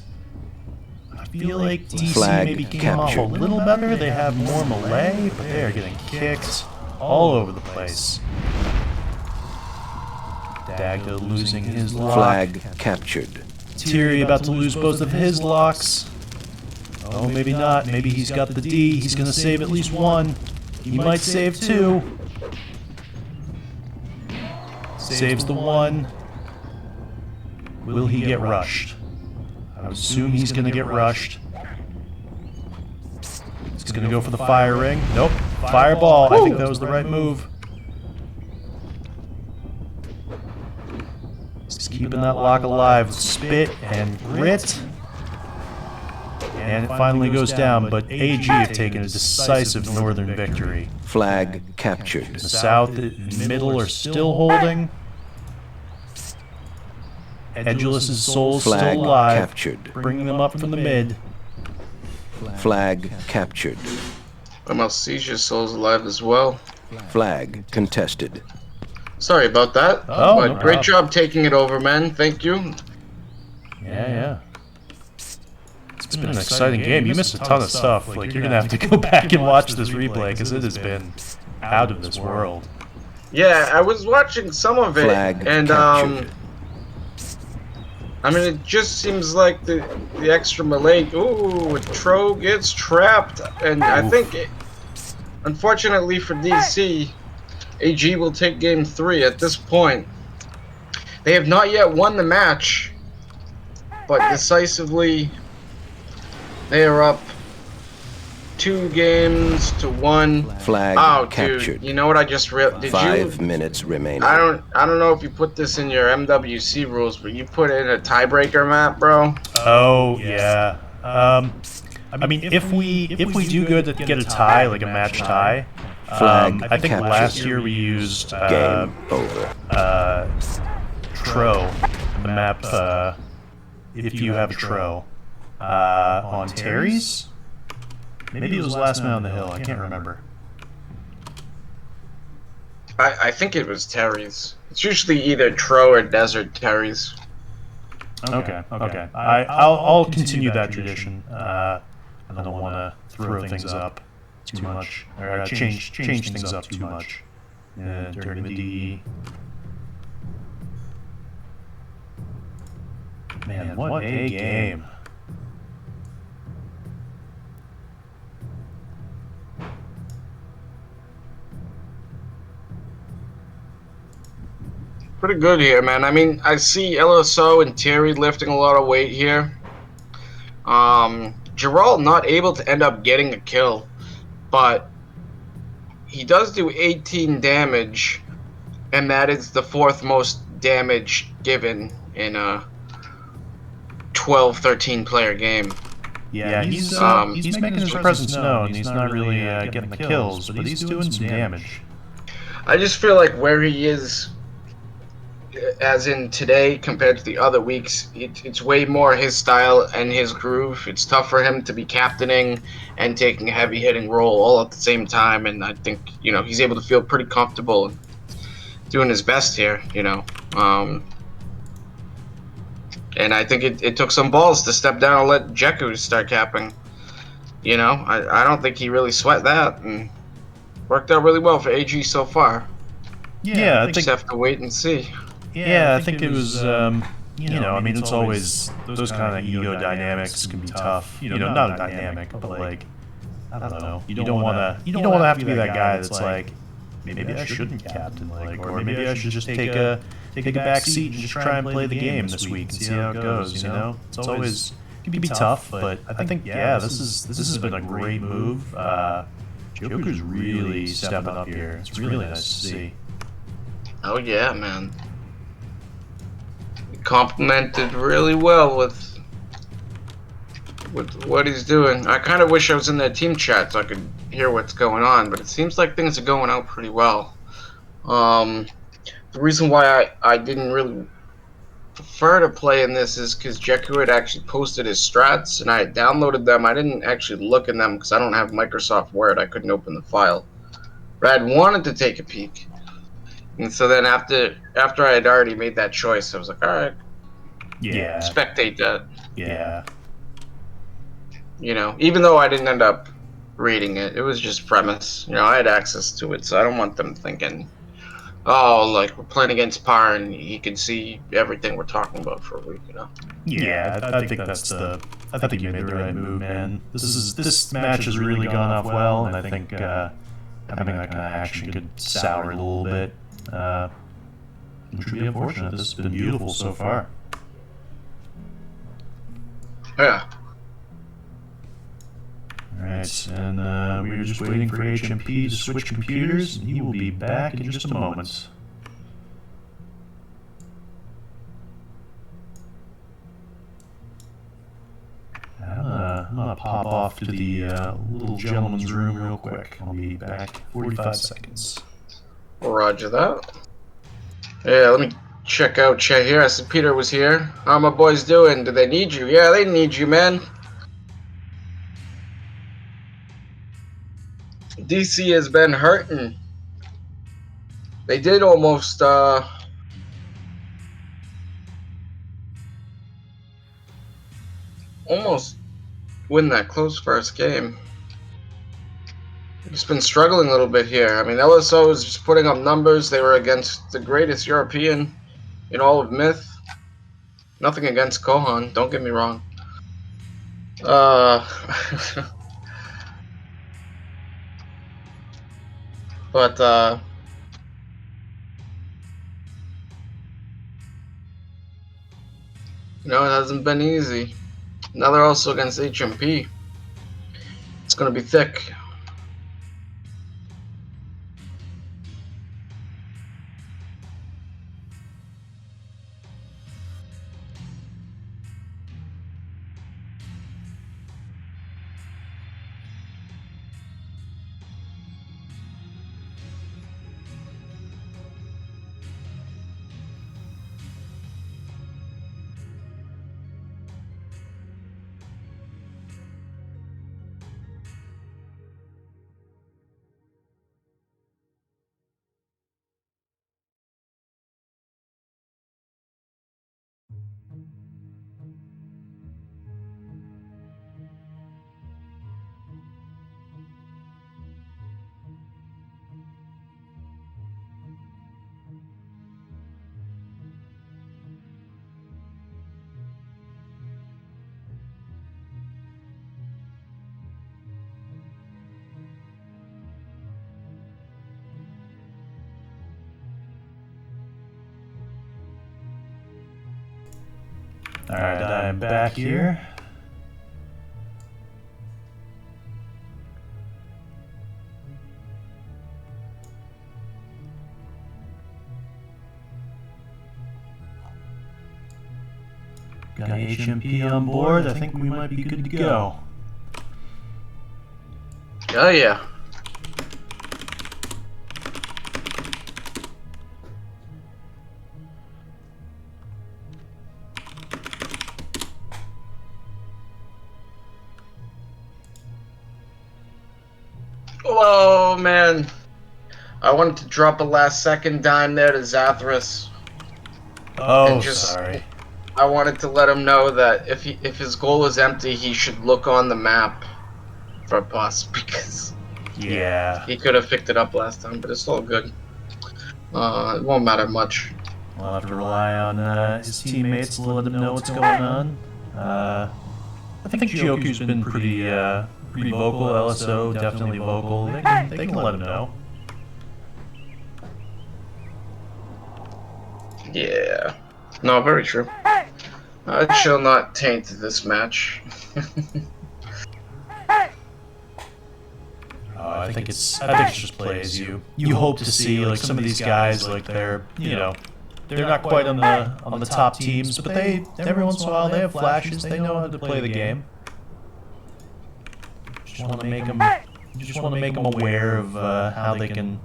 I feel like DC Flag maybe came off a captured. little better. They have more melee, but they are getting kicked all over the place. Dagda losing his lock. Flag captured. Tiri about to lose both of his locks. Oh, maybe not. Maybe he's got the D. He's gonna save at least one. He might save two. Saves the one. Will he get rushed? I would assume he's gonna get rushed. He's gonna go for the fire ring. Nope. Fireball. I think that was the right move. He's keeping that lock alive with spit and grit. And it finally goes down, but AG have taken a decisive northern victory. Flag captured. The south and middle are still holding. Edulus' soul's Flag still alive, captured. bringing them up from the mid. Flag captured. MLC's soul's alive as well. Flag contested. Sorry about that. Oh, but no great problem. job taking it over, man. Thank you. Yeah. It's been an exciting game. You missed a ton of stuff. Like, you're gonna have to go back and watch this replay because it has been out of this world. Yeah, I was watching some of it, Flag and captured. I mean, it just seems like the extra melee. Ooh, Tro gets trapped, and I think, unfortunately for DC, AG will take game 3 at this point. They have not yet won the match, but decisively, they are up 2-1. Flag Oh, captured. dude, you know what I just realized? Did 5 you? minutes remaining. I don't know if you put this in your MWC rules, but you put in a tiebreaker map, bro. Oh yeah. I mean, if we do get a tie, like a match tie, Flag I think captured. last year we used Game over. Tro, the map. If you have a Tro, on Terry's. Maybe it was Last Man on the Hill. I can't remember. I think it was Terry's. It's usually either Tro or Desert Terry's. Okay. I'll continue that tradition. I don't want to throw things up too much, or change things up too much during the DE. Man, what a game! Pretty good here, man. I mean, I see LSO and Terry lifting a lot of weight here. Gerald not able to end up getting a kill, but he does do 18 damage, and that is the 4th most damage given in a 12-13 player game. Yeah, he's making his presence known. He's not really getting the kills, but he's doing some damage. I just feel like where he is, as in today compared to the other weeks, it's way more his style and his groove. It's tough for him to be captaining and taking a heavy hitting role all at the same time, and I think, you know, he's able to feel pretty comfortable and doing his best here, you know. And I think it took some balls to step down and let Jeku start capping. You know, I don't think he really sweat that, and worked out really well for AG so far. Yeah, I Just think. have to wait and see. Yeah, I think it was. You know, I mean, it's always those kind of ego dynamics can be tough. You know, not a dynamic, but like, I don't know. You don't want to have to be that guy that's like, maybe I shouldn't captain, like, or maybe I should just take a back seat and just try and play the game this week and see how it goes. You know, it's always it can be tough, but I think this has been a great move. Joker's really stepping up here. It's really nice to see. Oh yeah, man. He complemented really well with what he's doing. I kind of wish I was in their team chat so I could hear what's going on, but it seems like things are going out pretty well. the reason why I didn't really prefer to play in this is because Jeku had actually posted his strats, and I had downloaded them. I didn't actually look in them because I don't have Microsoft Word. I couldn't open the file. But I'd wanted to take a peek. And so then after I had already made that choice, I was like, all right, Yeah. spectate that. Yeah. You know, even though I didn't end up reading it, it was just premise. You know, I had access to it, so I don't want them thinking, oh, like we're playing against Par and he can see everything we're talking about for a week, you know? Yeah, I think that's the. I think you made the right move, man. This match has really gone off well, and I think having that kind of action could sour it a little bit, which would be unfortunate. This has been beautiful so far. Yeah. Alright, and we were just waiting for HMP to switch computers, and he will be back in just a moment. I'm gonna pop off to the little gentleman's room real quick. I'll be back 45 seconds. Roger that. Yeah, let me check out Che here. I said Peter was here. How my boys doing? Do they need you? Yeah, they need you, man. DC has been hurting. They did almost win that close first game. Just been struggling a little bit here. I mean, LSO was just putting up numbers. They were against the greatest European in all of Myth. Nothing against Kohan, don't get me wrong. But you know, it hasn't been easy. Now they're also against HMP. It's gonna be thick. Alright, I'm back here. Got HMP on board. I think we might be good to go. Oh yeah. Oh man, I wanted to drop a last second dime there to Zathras. Oh, sorry. I wanted to let him know that if his goal is empty, he should look on the map for a bus, because yeah, he could have picked it up last time, but it's all good. It won't matter much. We'll have to rely on his teammates to let him know what's going on. I think Gioku's been pretty vocal. LSO definitely vocal. They can let him know. Yeah. No, very true. I shall not taint this match. I think it's just plays. You hope to see like some of these guys, like they're not quite on the top teams, but they every once in a while they have flashes. They know how to play the game. Just want to make them aware of how they can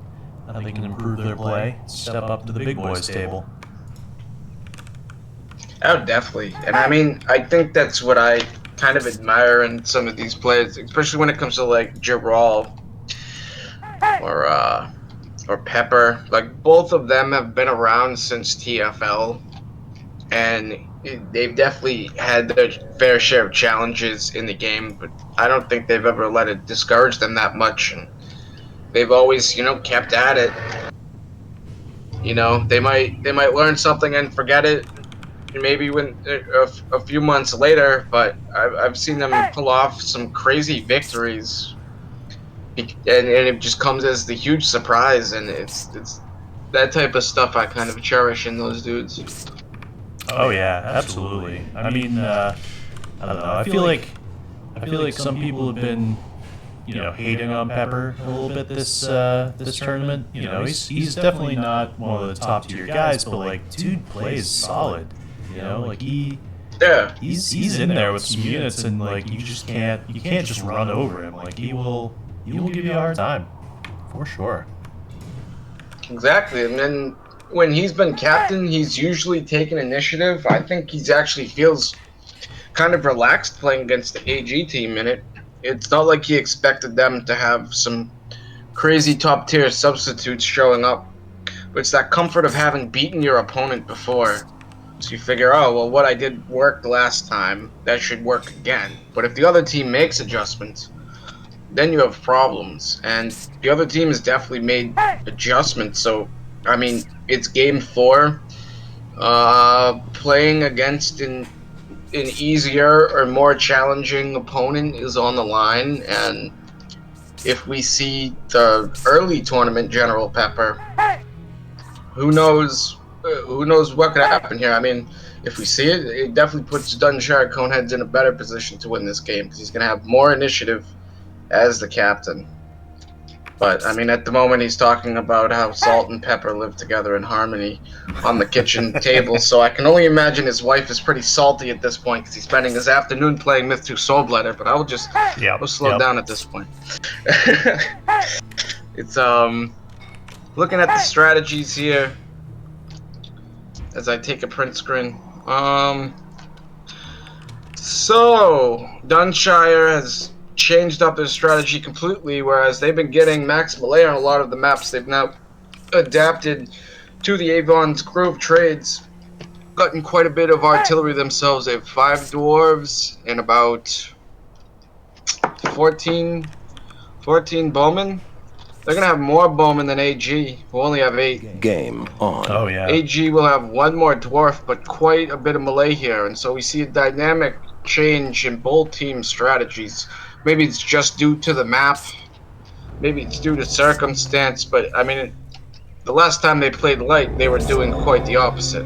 how they can improve their play, step up to the big boys table. Oh, definitely. And I mean, I think that's what I kind of admire in some of these players, especially when it comes to like Giral or Pepper. Like both of them have been around since TFL, and they've definitely had their fair share of challenges in the game. But I don't think they've ever let it discourage them that much, and they've always, kept at it. They might learn something and forget it. Maybe when a few months later, but I've seen them pull off some crazy victories, and it just comes as the huge surprise, and it's that type of stuff I kind of cherish in those dudes. Oh yeah, absolutely. I mean, I don't know. I feel like some people have been, hating on Pepper a little bit this tournament. He's definitely not one of the top tier guys, but like, dude plays solid. Like Yeah, he's in there with some units, and like you can't just run over him. Like he will give you a hard time, for sure. exactly. And then when he's been captain, he's usually taken initiative. I think he's actually feels kind of relaxed playing against the AG team in it. It's not like he expected them to have some crazy top tier substitutes showing up, but it's that comfort of having beaten your opponent before. So you figure, oh, well, what I did worked last time, that should work again. But if the other team makes adjustments, then you have problems. And the other team has definitely made adjustments. So, I mean, it's game 4. Playing against an easier or more challenging opponent is on the line. And if we see the early tournament General Pepper, who knows what could happen here. I mean, if we see it, it definitely puts Dunshire Coneheads in a better position to win this game because he's going to have more initiative as the captain. But, I mean, at the moment he's talking about how Salt and Pepper live together in harmony on the kitchen table, so I can only imagine his wife is pretty salty at this point because he's spending his afternoon playing Myth 2 Soulbladder, but I'll slow down at this point. It's, looking at the strategies here, as I take a print screen. So Dunshire has changed up their strategy completely, whereas they've been getting max melee on a lot of the maps. They've now adapted to the Avon's Grove trades, gotten quite a bit of artillery themselves. They have 5 dwarves and about 14 bowmen. They're going to have more bowmen than AG, who only have 8. Game on. Oh yeah. AG will have 1 more dwarf, but quite a bit of melee here, and so we see a dynamic change in both team strategies. Maybe it's just due to the map, maybe it's due to circumstance, but I mean, the last time they played light, they were doing quite the opposite.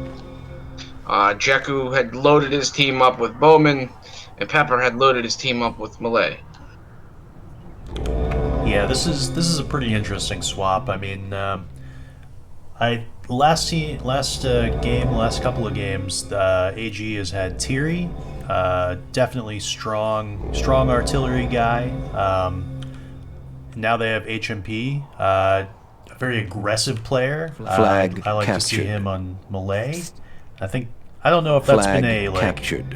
Jeku had loaded his team up with bowmen, and Pepper had loaded his team up with melee. Yeah, this is a pretty interesting swap. I mean, last couple of games, AG has had Tiri, definitely strong artillery guy. Now they have HMP, a very aggressive player. Flag I like captured. to see him on melee. I don't know if that's Flag been captured.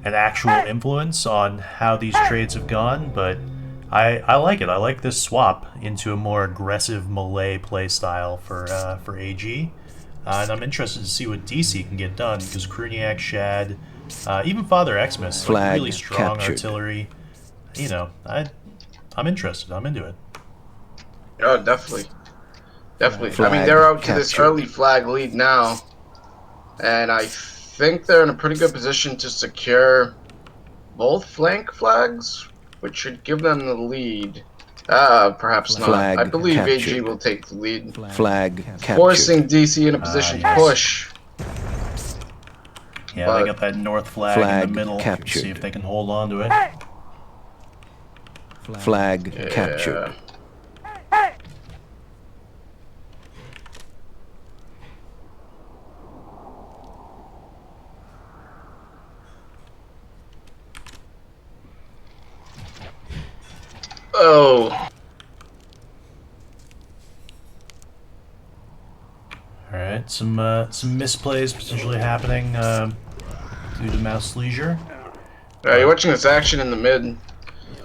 an actual influence on how these trades have gone, but I like it. I like this swap into a more aggressive melee play style for AG. And I'm interested to see what DC can get done, because Kruniak, Shad, even Father Xmas, like really strong captured. artillery. I'm interested. I'm into it. Oh, definitely. Flag I mean, they're out to this captured. early flag lead now, and I think they're in a pretty good position to secure both flank flags, which should give them the lead. Perhaps not. Flag I believe AG captured. will take the lead, Flag captured. forcing DC in a position to yes. push. Yeah, But- they got that north flag in Flag the middle. captured. See if they can hold on to it. Flag Yeah. captured. Oh. All right, some misplays potentially happening due to mouse leisure. You're watching this action in the mid.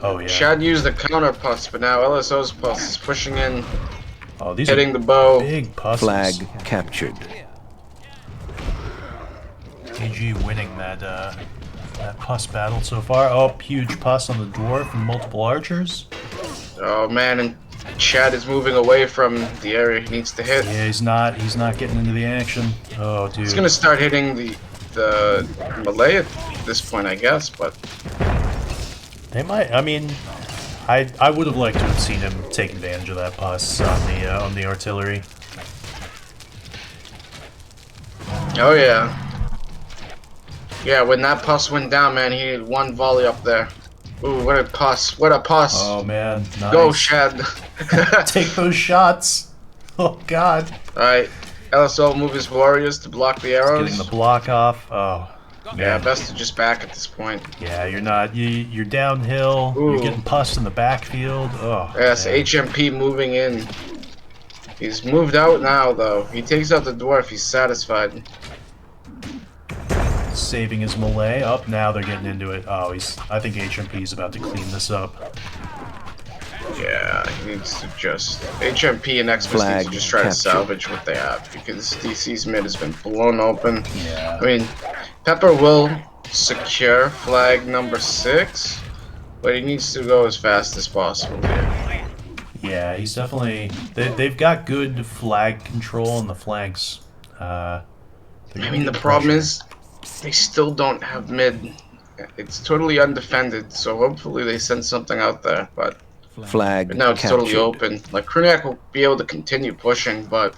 Oh yeah. Shad used the counter pus, but now LSO's pus is pushing in, Oh, these hitting are the bow. big pusses. Flag captured. AG winning that pus battle so far. Oh, huge pus on the dwarf from multiple archers. Oh man, and Shad is moving away from the area he needs to hit. Yeah, he's not getting into the action. Oh, dude. He's gonna start hitting the melee at this point, I guess, but They might. I mean, I would have liked to have seen him take advantage of that pus on the artillery. oh yeah. Yeah, when that pus went down, man, he had one volley up there. Ooh, what a pus. What a pus. Oh man, nice. Go, Shad. Take those shots. Oh god. Alright, LSO move his warriors to block the arrows. Getting the block off. Oh. Yeah, Man. best to just back at this point. Yeah, you're not. You're downhill. Ooh. You're getting pussed in the backfield. Oh. Yes, man. HMP moving in. He's moved out now, though. He takes out the dwarf. He's satisfied. Saving his melee. Up now they're getting into it. Oh, I think HMP is about to clean this up. Yeah, he needs to just HMP and Xmas need to just try to salvage what they have because DC's mid has been blown open. Yeah. I mean, Pepper will secure flag number 6, but he needs to go as fast as possible here. Yeah, he's definitely. They've got good flag control on the flanks. I mean, the problem is they still don't have mid. It's totally undefended, so hopefully they send something out there. But Flag now it's captured. totally open. Like Kruniak will be able to continue pushing, but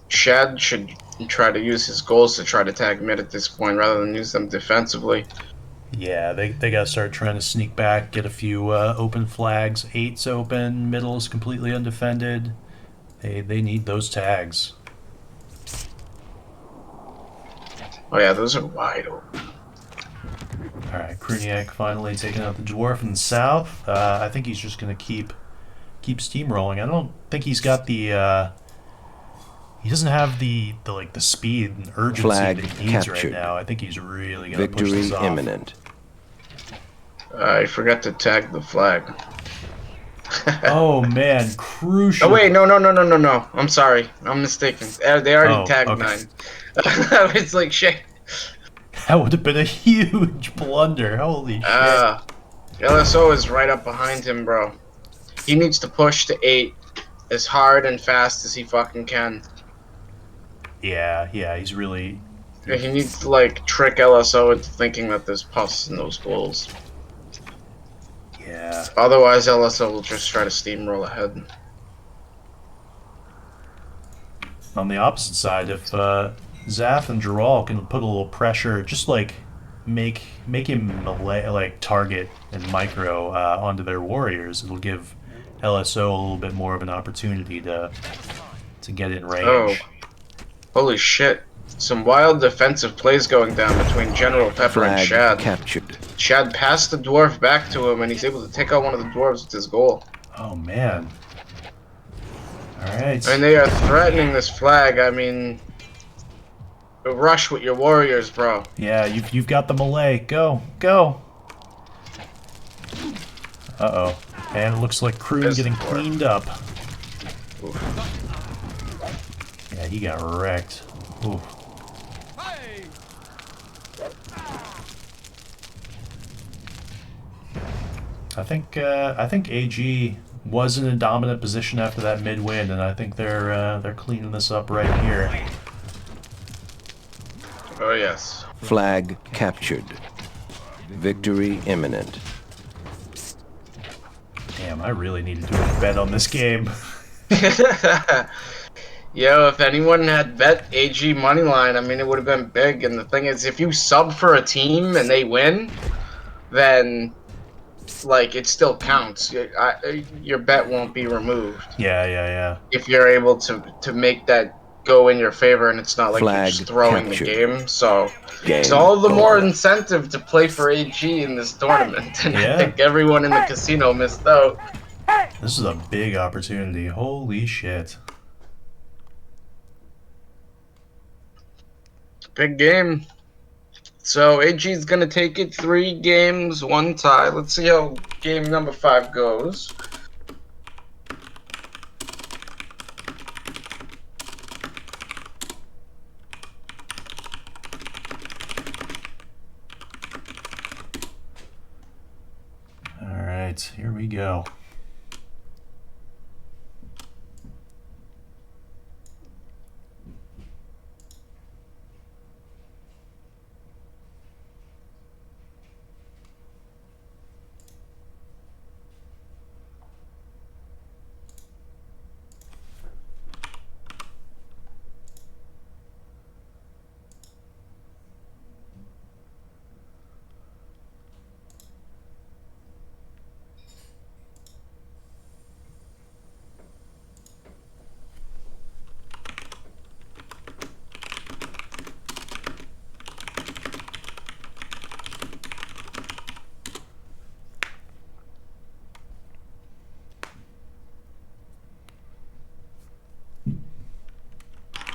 Shad should try to use his goals to try to tag mid at this point rather than use them defensively. Yeah, they gotta start trying to sneak back, get a few open flags. 8's open, middle's completely undefended. They need those tags. Oh yeah, those are wide open. Alright, Kruniak finally taking out the dwarf in the south. I think he's just gonna keep steamrolling. I don't think he's got the he doesn't have the speed and urgency Flag that he needs captured. right now. I think he's really gonna push Victory this off. imminent. I forgot to tag the flag. Oh man, crucial. Oh wait, no. I'm sorry. I'm mistaken. They already tagged okay. 9. It's like shit. That would have been a huge blunder. Holy shit. LSO is right up behind him, bro. He needs to push to 8 as hard and fast as he fucking can. Yeah, he's really... He needs to, like, trick LSO into thinking that there's pus in those goals. Yeah. Otherwise, LSO will just try to steamroll ahead. On the opposite side, if Zaf and Giral can put a little pressure, just like make him target and micro onto their warriors, it'll give LSO a little bit more of an opportunity to get in range. Oh, holy shit! Some wild defensive plays going down between General Pepper and Flag Shad. captured. Shad passed the dwarf back to him, and he's able to take out one of the dwarves with his goal. Oh man! All right. And they are threatening this flag. I mean, rush with your warriors, bro. Yeah, you've got the melee. Go. Uh-oh. And it looks like Kroon getting cleaned up. Oof. Yeah, he got wrecked. Oof. I think AG was in a dominant position after that mid-win, and I think they're cleaning this up right here. Oh yes. Flag captured. Victory imminent. Damn, I really need to do a bet on this game. Yo, if anyone had bet AG moneyline, I mean, it would have been big. And the thing is, if you sub for a team and they win, then, like, it still counts. Your bet won't be removed. Yeah. If you're able to make that go in your favor, and it's not like Flag you're just throwing captured. the game. So Game it's all the more over. incentive to play for AG in this tournament. And Yeah. I think everyone in the casino missed out. This is a big opportunity. Holy shit. Big game. So AG's gonna take it 3 games, 1 tie. Let's see how game number 5 goes. All right, here we go.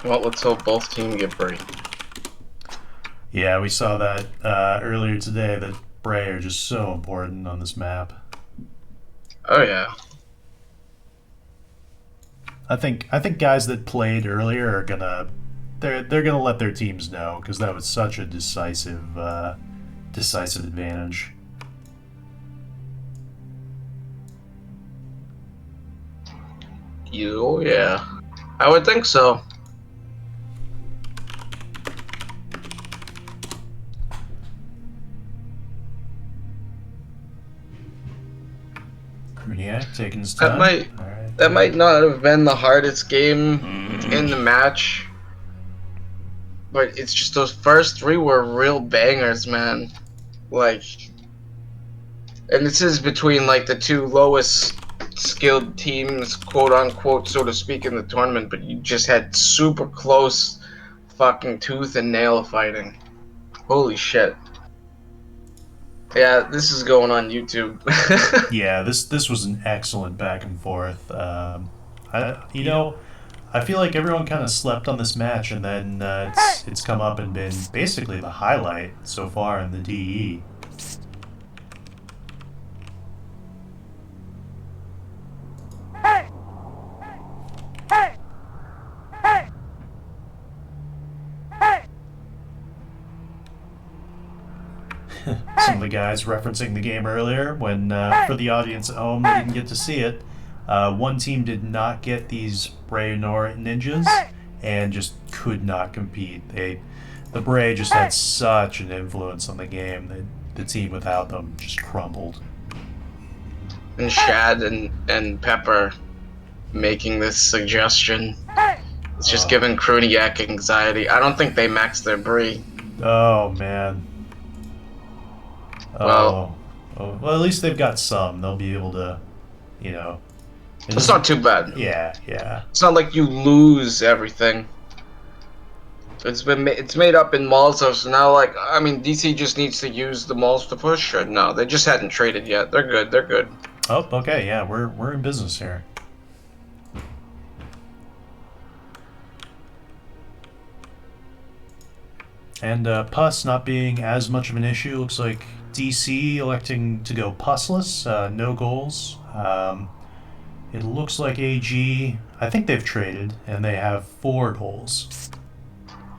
Well, let's hope both teams get Bray. Yeah, we saw that earlier today, that Bray are just so important on this map. Oh yeah. I think guys that played earlier are gonna they're gonna let their teams know, because that was such a decisive advantage. Oh yeah. I would think so. Kruniak taking his time. That might not have been the hardest game in the match. But it's just those first 3 were real bangers, man. Like, and this is between like the 2 lowest skilled teams, quote unquote, so to speak, in the tournament, but you just had super close fucking tooth and nail fighting. Holy shit. Yeah, this is going on YouTube. Yeah, this was an excellent back and forth. I feel like everyone kind of slept on this match, and then it's come up and been basically the highlight so far in the DE. Some of the guys referencing the game earlier, when for the audience at home that didn't get to see it, one team did not get these Bray Nora ninjas and just could not compete. The Bray just had such an influence on the game that the team without them just crumbled. And Shad and Pepper making this suggestion. It's just giving Kruniak anxiety. I don't think they maxed their Bree. Oh man. Well, well, at least they've got some. They'll be able to, you know. It's not too bad. Yeah. It's not like you lose everything. It's made up in malls, so now, like, I mean, DC just needs to use the malls to push. Or no, they just hadn't traded yet. They're good. Oh, okay, yeah, we're in business here. And pus not being as much of an issue, looks like DC electing to go pusless, no goals. It looks like AG, I think they've traded, and they have 4 goals.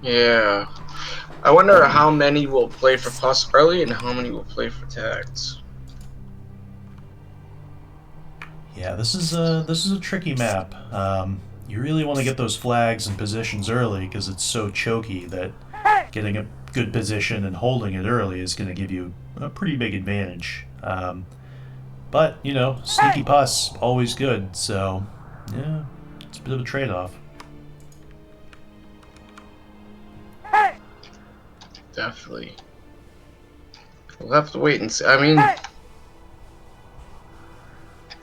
Yeah. I wonder how many will play for pus early and how many will play for tags. Yeah, this is a tricky map. You really want to get those flags and positions early, because it's so choky that getting a good position and holding it early is going to give you a pretty big advantage. But, you know, sneaky pus, always good, so, yeah, it's a bit of a trade-off. Definitely. We'll have to wait and see. I mean,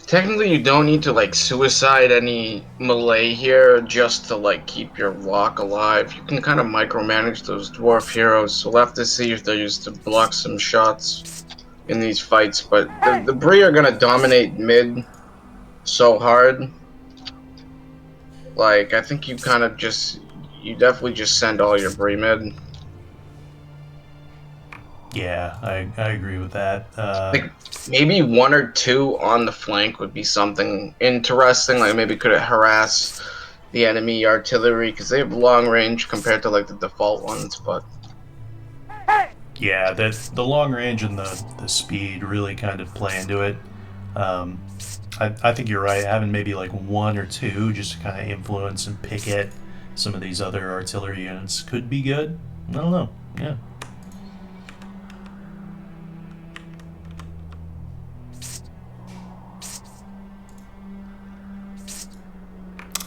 technically you don't need to, like, suicide any melee here just to, like, keep your lock alive. You can kind of micromanage those dwarf heroes, so we'll have to see if they're used to block some shots in these fights. But the Bree are gonna dominate mid so hard. Like, I think you kind of you definitely just send all your Bree mid. Yeah, I agree with that. Like maybe one or two on the flank would be something interesting. Like maybe could it harass the enemy artillery because they have long range compared to like the default ones. But yeah, the long range and the speed really kind of play into it. Um, I think you're right. Having maybe like one or two just to kind of influence and pick at some of these other artillery units could be good. I don't know. Yeah.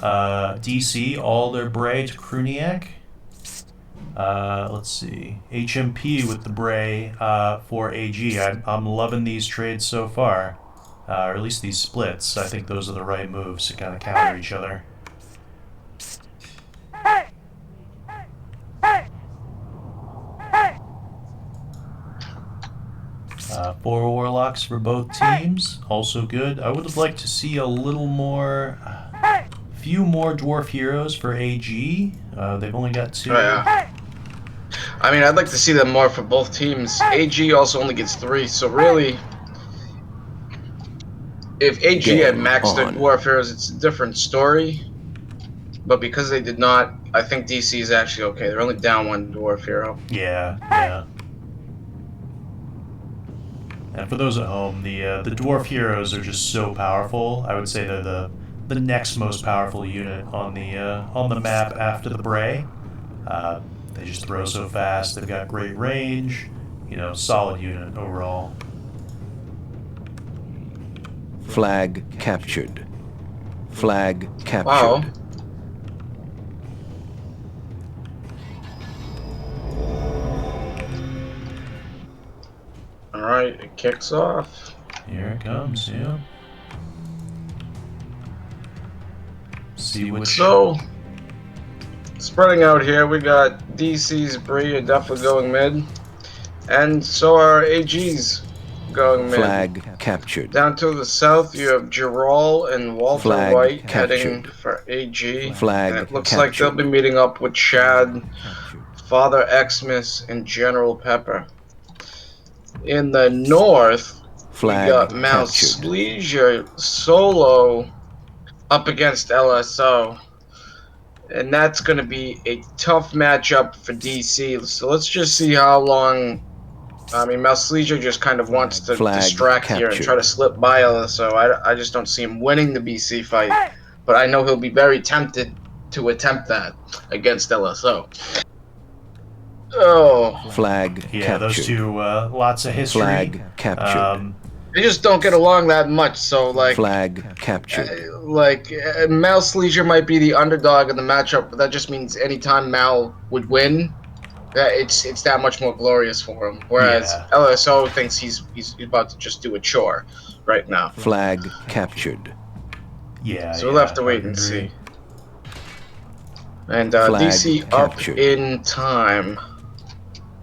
DC, Alder, Bray to Kruniak. Let's see. HMP with the Bray for AG. I'm loving these trades so far. Or at least these splits. I think those are the right moves to kind of counter each other. Four Warlocks for both teams. Also good. I would have liked to see a little more... few more Dwarf Heroes for AG. They've only got two. oh, yeah. I mean, I'd like to see them more for both teams. AG also only gets 3, so really, if AG had maxed their Dwarf Heroes, it's a different story. But because they did not, I think DC is actually okay. They're only down 1 Dwarf Hero. Yeah, yeah. And for those at home, the Dwarf Heroes are just so powerful. I would say they're the next most powerful unit on the map after the Bray. They just throw so fast. They've got great range. You know, solid unit overall. Flag captured. Flag captured. Wow. Alright, it kicks off. Here it comes, yeah. See what... So, spreading out here, we got DC's Bree definitely going mid. And so are AG's going mid. Flag captured. Down to the south, you have Gerald and Walter Flag White captured. heading for AG. Flag and it looks captured. like they'll be meeting up with Chad, Father Xmas, and General Pepper. In the north, Flag we got Mouse Leisure solo up against LSO. And that's going to be a tough matchup for DC. So let's just see how long... I mean, Mouse Leisure just kind of wants to distract here and try to slip by LSO. I just don't see him winning the BC fight. But I know he'll be very tempted to attempt that against LSO. Oh. Flag yeah, captured. those two, lots of history. Flag captured. They just don't get along that much, so like... Flag captured. Mouse Leisure might be the underdog in the matchup, but that just means anytime Mal would win, it's that much more glorious for him. Whereas LSO thinks he's about to just do a chore right now. Flag captured. Yeah, so we'll have to wait and see. And DC captured. Up in time.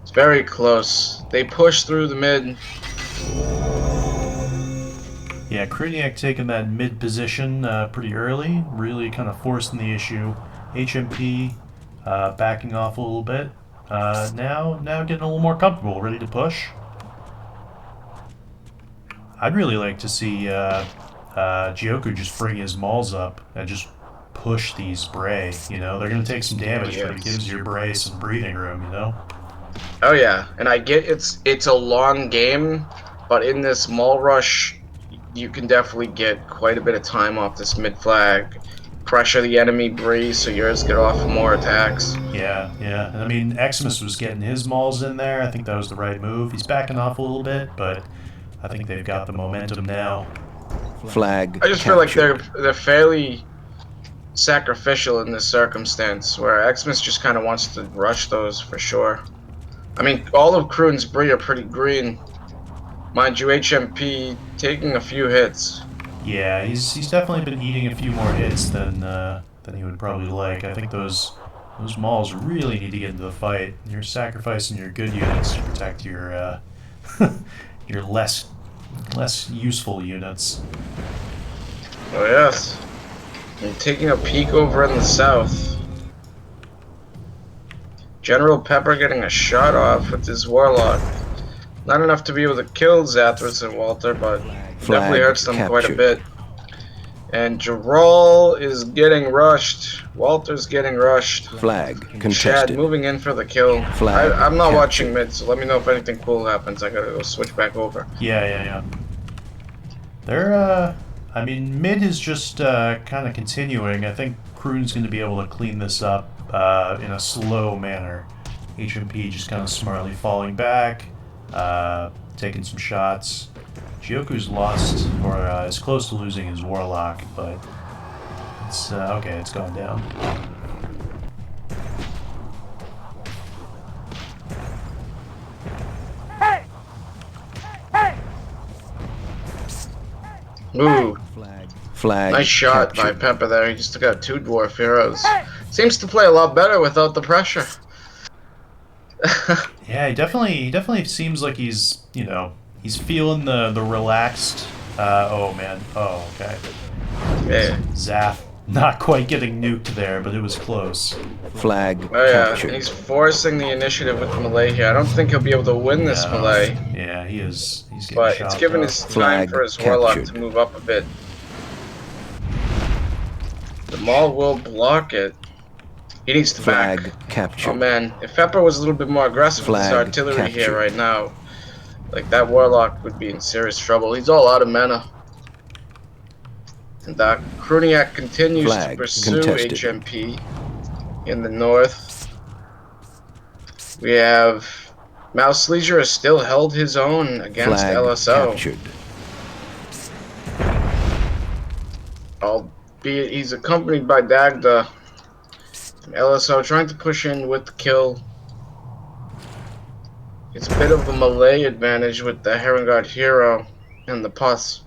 It's very close. They push through the mid. Yeah, Kruniak taking that mid position pretty early, really kind of forcing the issue. HMP backing off a little bit. Now getting a little more comfortable, ready to push. I'd really like to see Gioku just bring his mauls up and just push these Bray. You know, they're going to take some damage, but it gives your Bray some breathing room, you know? Oh yeah, and I get it's a long game, but in this maul rush, you can definitely get quite a bit of time off this mid flag. Pressure the enemy Bree so yours get off more attacks. Yeah. And I mean, Xmas was getting his mauls in there. I think that was the right move. He's backing off a little bit, but I think they've got the momentum now. Flag I just feel like they're fairly sacrificial in this circumstance, where Xmas just kind of wants to rush those for sure. I mean, all of Kroon's Bree are pretty green. Mind you, HMP taking a few hits. Yeah, he's definitely been eating a few more hits than he would probably like. I think those mauls really need to get into the fight. You're sacrificing your good units to protect your your less useful units. Oh yes. And taking a peek over in the south. General Pepper getting a shot off with his Warlock. Not enough to be able to kill Zathras and Walter, but definitely hurts them quite a bit. And Geralt is getting rushed. Walter's getting rushed. Flag contested. Shad moving in for the kill. I'm not watching mid, so let me know if anything cool happens. I gotta go switch back over. Yeah. They're, I mean, mid is just kind of continuing. I think Kroon's going to be able to clean this up in a slow manner. HMP just kind of smartly falling back, taking some shots. Jioku's lost, or is close to losing his Warlock, but it's, okay, it's gone down. Ooh. Flag nice shot captured. by Pepper there. He just took out 2 Dwarf Heroes. Seems to play a lot better without the pressure. Yeah, he definitely seems like he's, you know, he's feeling the relaxed, oh man, oh, okay. Yeah. Zaf not quite getting nuked there, but it was close. Flag captured. And he's forcing the initiative with melee here. I don't think he'll be able to win this melee. Yeah, he is. He's getting but shot it's given up. his time for his Warlock to move up a bit. The Maul will block it. He needs to back. Captured. Oh man, if Pepper was a little bit more aggressive with his artillery here right now, like that Warlock would be in serious trouble. He's all out of mana. And Kruniak continues to pursue HMP in the north. We have Mouse Leisure has still held his own against LSO. Albeit he's accompanied by Dagda. LSO trying to push in with the kill. It's a bit of a melee advantage with the Herongard hero and the Pus,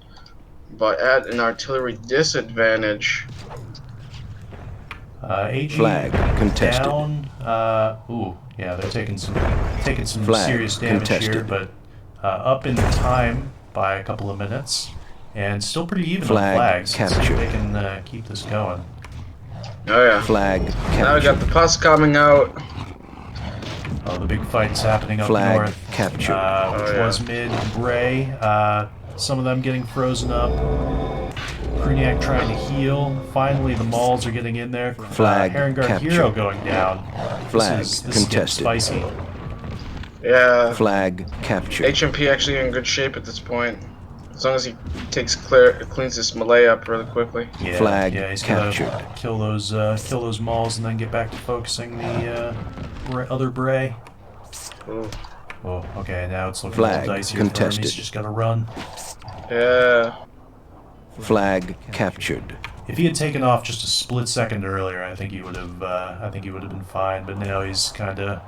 but at an artillery disadvantage. AG Flag contested. Down. Ooh, yeah, they're taking some serious damage here, but up in time by a couple of minutes, and still pretty even on flags. Let's see if they can keep this going. Oh yeah. Flag captured. Now we got the Pus coming out. Oh, the big fight's happening up north. Captured. Which was mid Bray. Some of them getting frozen up. Kruniak trying to heal. Finally, the Mauls are getting in there. Herongard hero going down. This is getting spicy. Yeah. Flag captured. HMP actually in good shape at this point. As long as he cleans this melee up really quickly. Yeah, he's captured. Gonna kill those Mauls and then get back to focusing the other Bray. Ooh. Oh, okay, now it's looking a little dicey for him. He's just gotta run. Yeah. Flag captured. If he had taken off just a split second earlier, I think he would have. I think he would have been fine. But now he's kind of.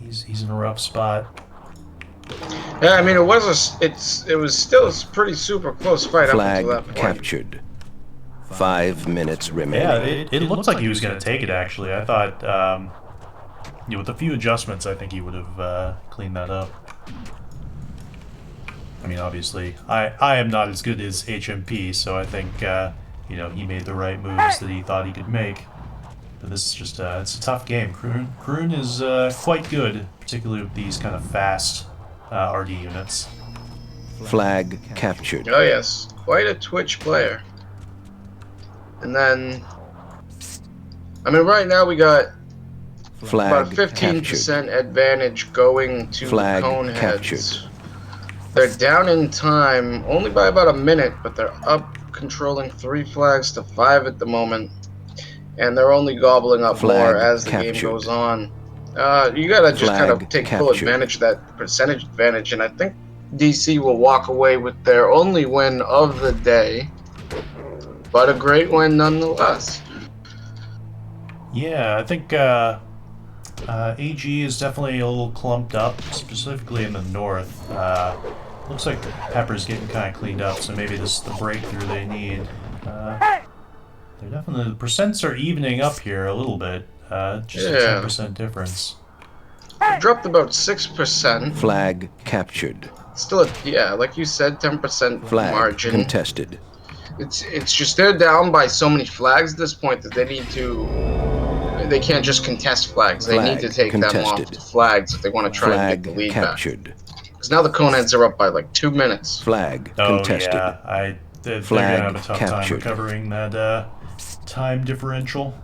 He's in a rough spot. Yeah, I mean it was still a pretty super close fight up until that point. Captured. 5 minutes remaining. Yeah, it looked like he was going to take it. Actually, I thought. With a few adjustments, I think he would have cleaned that up. I mean, obviously, I am not as good as HMP, so I think he made the right moves that he thought he could make. But this is just it's a tough game. Kroon is quite good, particularly with these kind of fast RD units. Flag captured. Oh yes, quite a Twitch player. And then, I mean, right now we got about 15% advantage going to the Coneheads. They're down in time only by about a minute, but they're up controlling 3 flags to 5 at the moment. And they're only gobbling up more as the game goes on. You gotta just kind of take full advantage of that percentage advantage, and I think DC will walk away with their only win of the day, but a great win nonetheless. Yeah, I think AG is definitely a little clumped up, specifically in the north. Looks like Pepper's getting kind of cleaned up, so maybe this is the breakthrough they need. They're definitely, the percents are evening up here a little bit. Just a 10% difference. Dropped about 6%. Flag captured. Still, like you said, 10% margin. Contested. It's just they're down by so many flags at this point that they need to. They can't just contest flags. They need to take them off the flags if they want to try and get the lead back. Because now the Coneheads are up by like 2 minutes. Flag Oh contested. yeah, they're Flag gonna have a tough time captured. recovering that time differential.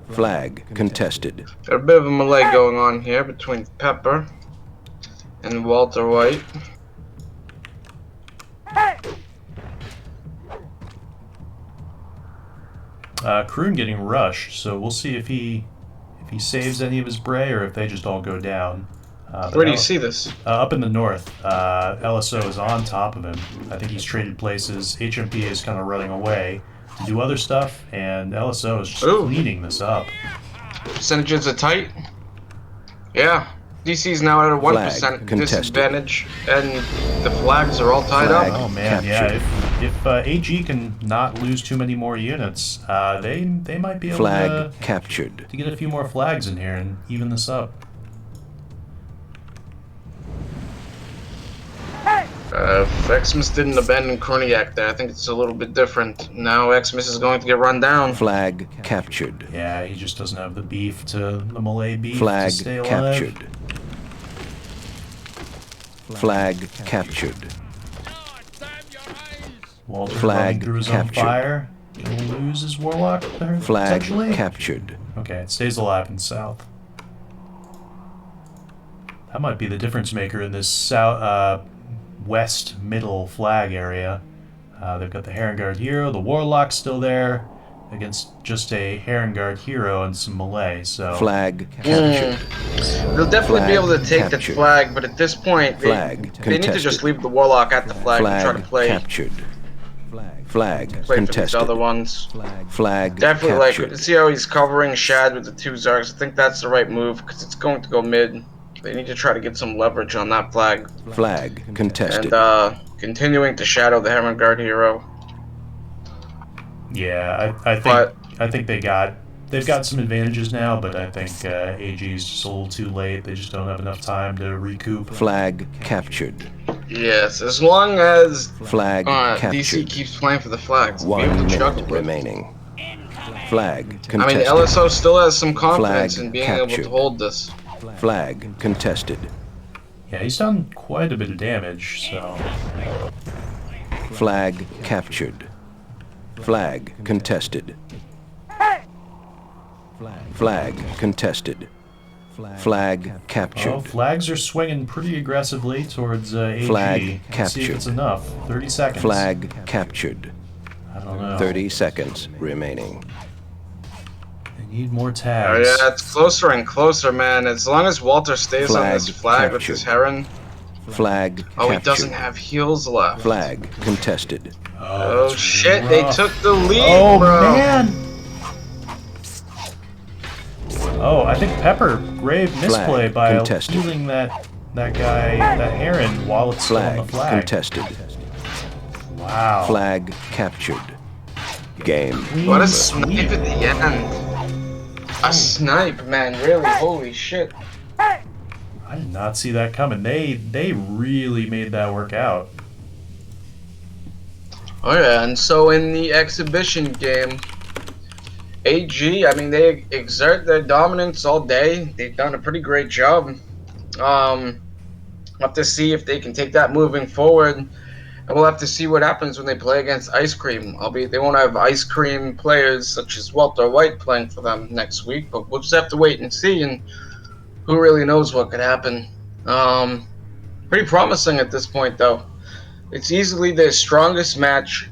Flag contested. Got a bit of a melee going on here between Pepper and Walter White. Kroon getting rushed, so we'll see if he saves any of his Bray or if they just all go down. Where do you see this? Up in the north, LSO is on top of him. I think he's traded places. HMP is kind of running away to do other stuff, and LSO is just cleaning this up. Percentages are tight. Yeah. DC's now at a 1% disadvantage, and the flags are all tied up. Oh man, yeah. If AG can not lose too many more units, they might be able to get a few more flags in here and even this up. Xmas didn't abandon Korniak there. I think it's a little bit different. Now Xmas is going to get run down. Flag captured. Yeah, he just doesn't have the beef the Malay beef Flag to stay alive. captured. Flag captured. Walter Flag running through his own fire. Gonna lose his warlock there, Flag potentially? captured. Okay, it stays alive in the south. That might be the difference maker in this south, west middle flag area. They've got the Herrenguard hero, the warlock's still there against just a Herrenguard hero and some Malay. So flag captured. They'll definitely be able to take the flag, but at this point, they need to just leave the warlock at the flag and try to play. Captured. Flag Play for these contested. other ones. Flag Definitely captured. like see how he's covering Shad with the 2 Zarks. I think that's the right move because it's going to go mid. They need to try to get some leverage on that flag. Flag contested. And continuing to shadow the Herrenguard hero. yeah, I think they've got some advantages now, but I think AG is just a little too late. They just don't have enough time to recoup. Flag captured. Yes, as long as Flag captured. DC keeps playing for the flags. 1 minute remaining. Flag contested. I mean, LSO still has some confidence Flag in being captured. able to hold this. Flag contested. Yeah, he's done quite a bit of damage, so... Flag captured. Flag contested. Flag contested. Flag captured. Well, flags are swinging pretty aggressively towards AG. Flag Let's see if it's captured. enough. 30 seconds. Flag captured. I don't know. 30 seconds remaining. They need more Oh tags. yeah, it's closer and closer, man. As long as Walter stays on this flag with his Heron. Flag Oh, he captured. doesn't have heals left. Flag contested. Oh that's shit, rough. they took the lead, Oh bro. man! Oh, I think Pepper, grave misplay by contested. healing that guy, that Heron, while it's still on the Flag flag. contested. Wow. Flag captured. Game. What a over. snipe at the end. A snipe, man, really, holy shit. I did not see that coming. They really made that work out. Oh yeah, and so in the exhibition game, AG, I mean, they exert their dominance all day. They've done a pretty great job. We'll have to see if they can take that moving forward. And we'll have to see what happens when they play against Ice Cream. Albeit they won't have Ice Cream players such as Walter White playing for them next week. But we'll just have to wait and see. And who really knows what could happen. Pretty promising at this point, though. It's easily their strongest match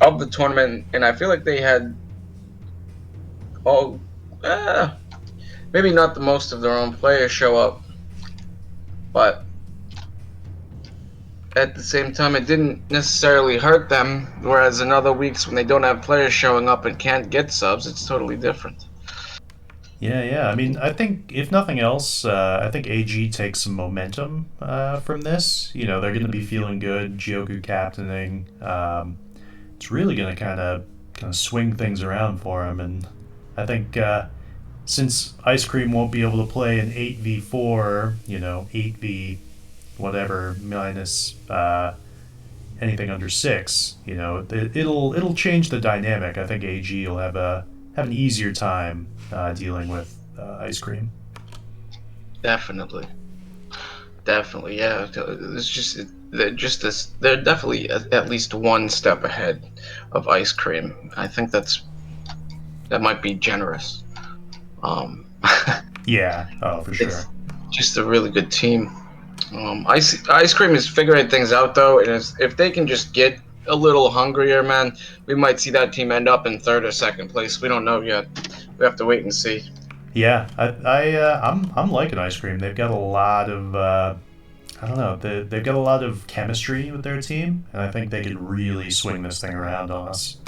of the tournament. And I feel like they had... maybe not the most of their own players show up, but at the same time it didn't necessarily hurt them, whereas in other weeks when they don't have players showing up and can't get subs, it's totally different. Yeah. I mean, I think if nothing else, I think AG takes some momentum from this. You know, they're going to be feeling good. Jioku captaining. It's really going to kind of swing things around for him, and I think since Ice Cream won't be able to play an 8v4, 8v whatever minus anything under 6, it'll change the dynamic. I think AG will have an easier time dealing with Ice Cream. Definitely. Definitely, yeah. It's just they're definitely at least one step ahead of ice cream. I think that might be generous. Um, Yeah. Oh, for it's sure. just a really good team. Ice cream is figuring things out though, and if they can just get a little hungrier, man, we might see that team end up in third or second place. We don't know yet. We have to wait and see. Yeah, I'm liking ice cream. They've got a lot of I don't know. They've got a lot of chemistry with their team, and I think they could really swing this thing around on us.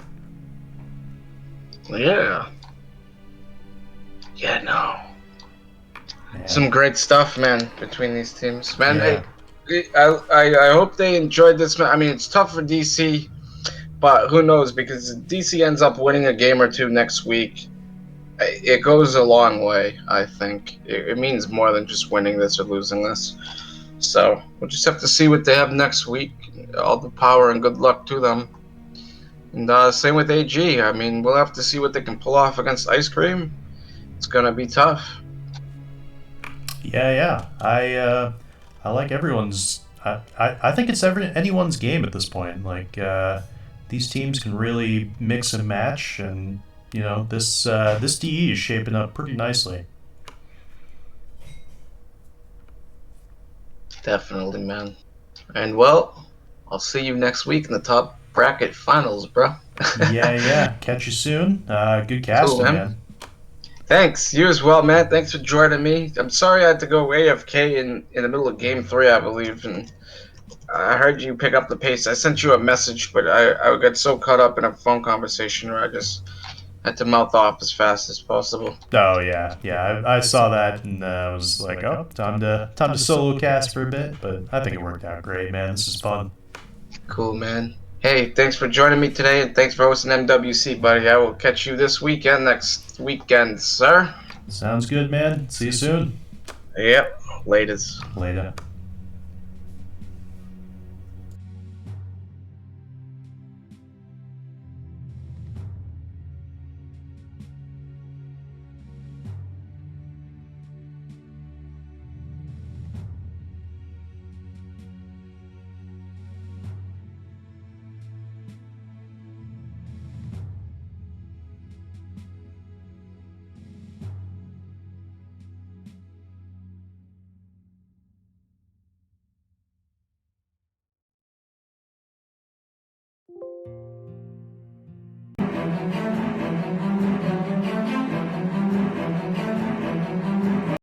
Yeah. Yeah, no. Yeah. Some great stuff, man, between these teams. Man, Yeah. I hope they enjoyed this. I mean, it's tough for DC, but who knows? Because DC ends up winning a game or two next week. It goes a long way, I think. It means more than just winning this or losing this. So we'll just have to see what they have next week. All the power and good luck to them. And same with AG. I mean, we'll have to see what they can pull off against Ice Cream. It's gonna be tough. Yeah. I like everyone's. I think it's anyone's game at this point. Like these teams can really mix and match, and you know this DE is shaping up pretty nicely. Definitely, man. And well, I'll see you next week in the top bracket finals, bro. Yeah. Catch you soon. Good casting, man. man. Thanks. You as well, man. Thanks for joining me. I'm sorry I had to go AFK in the middle of Game 3, I believe, and I heard you pick up the pace. I sent you a message, but I got so caught up in a phone conversation where I just had to mouth off as fast as possible. Oh yeah. I saw that and I was like, oh, time to solo cast for a bit. But I think it worked out great, man. This is fun. Cool, man. Hey, thanks for joining me today, and thanks for hosting MWC, buddy. I will catch you this weekend, next weekend, sir. Sounds good, man. See you soon. Yep. Laters. Later.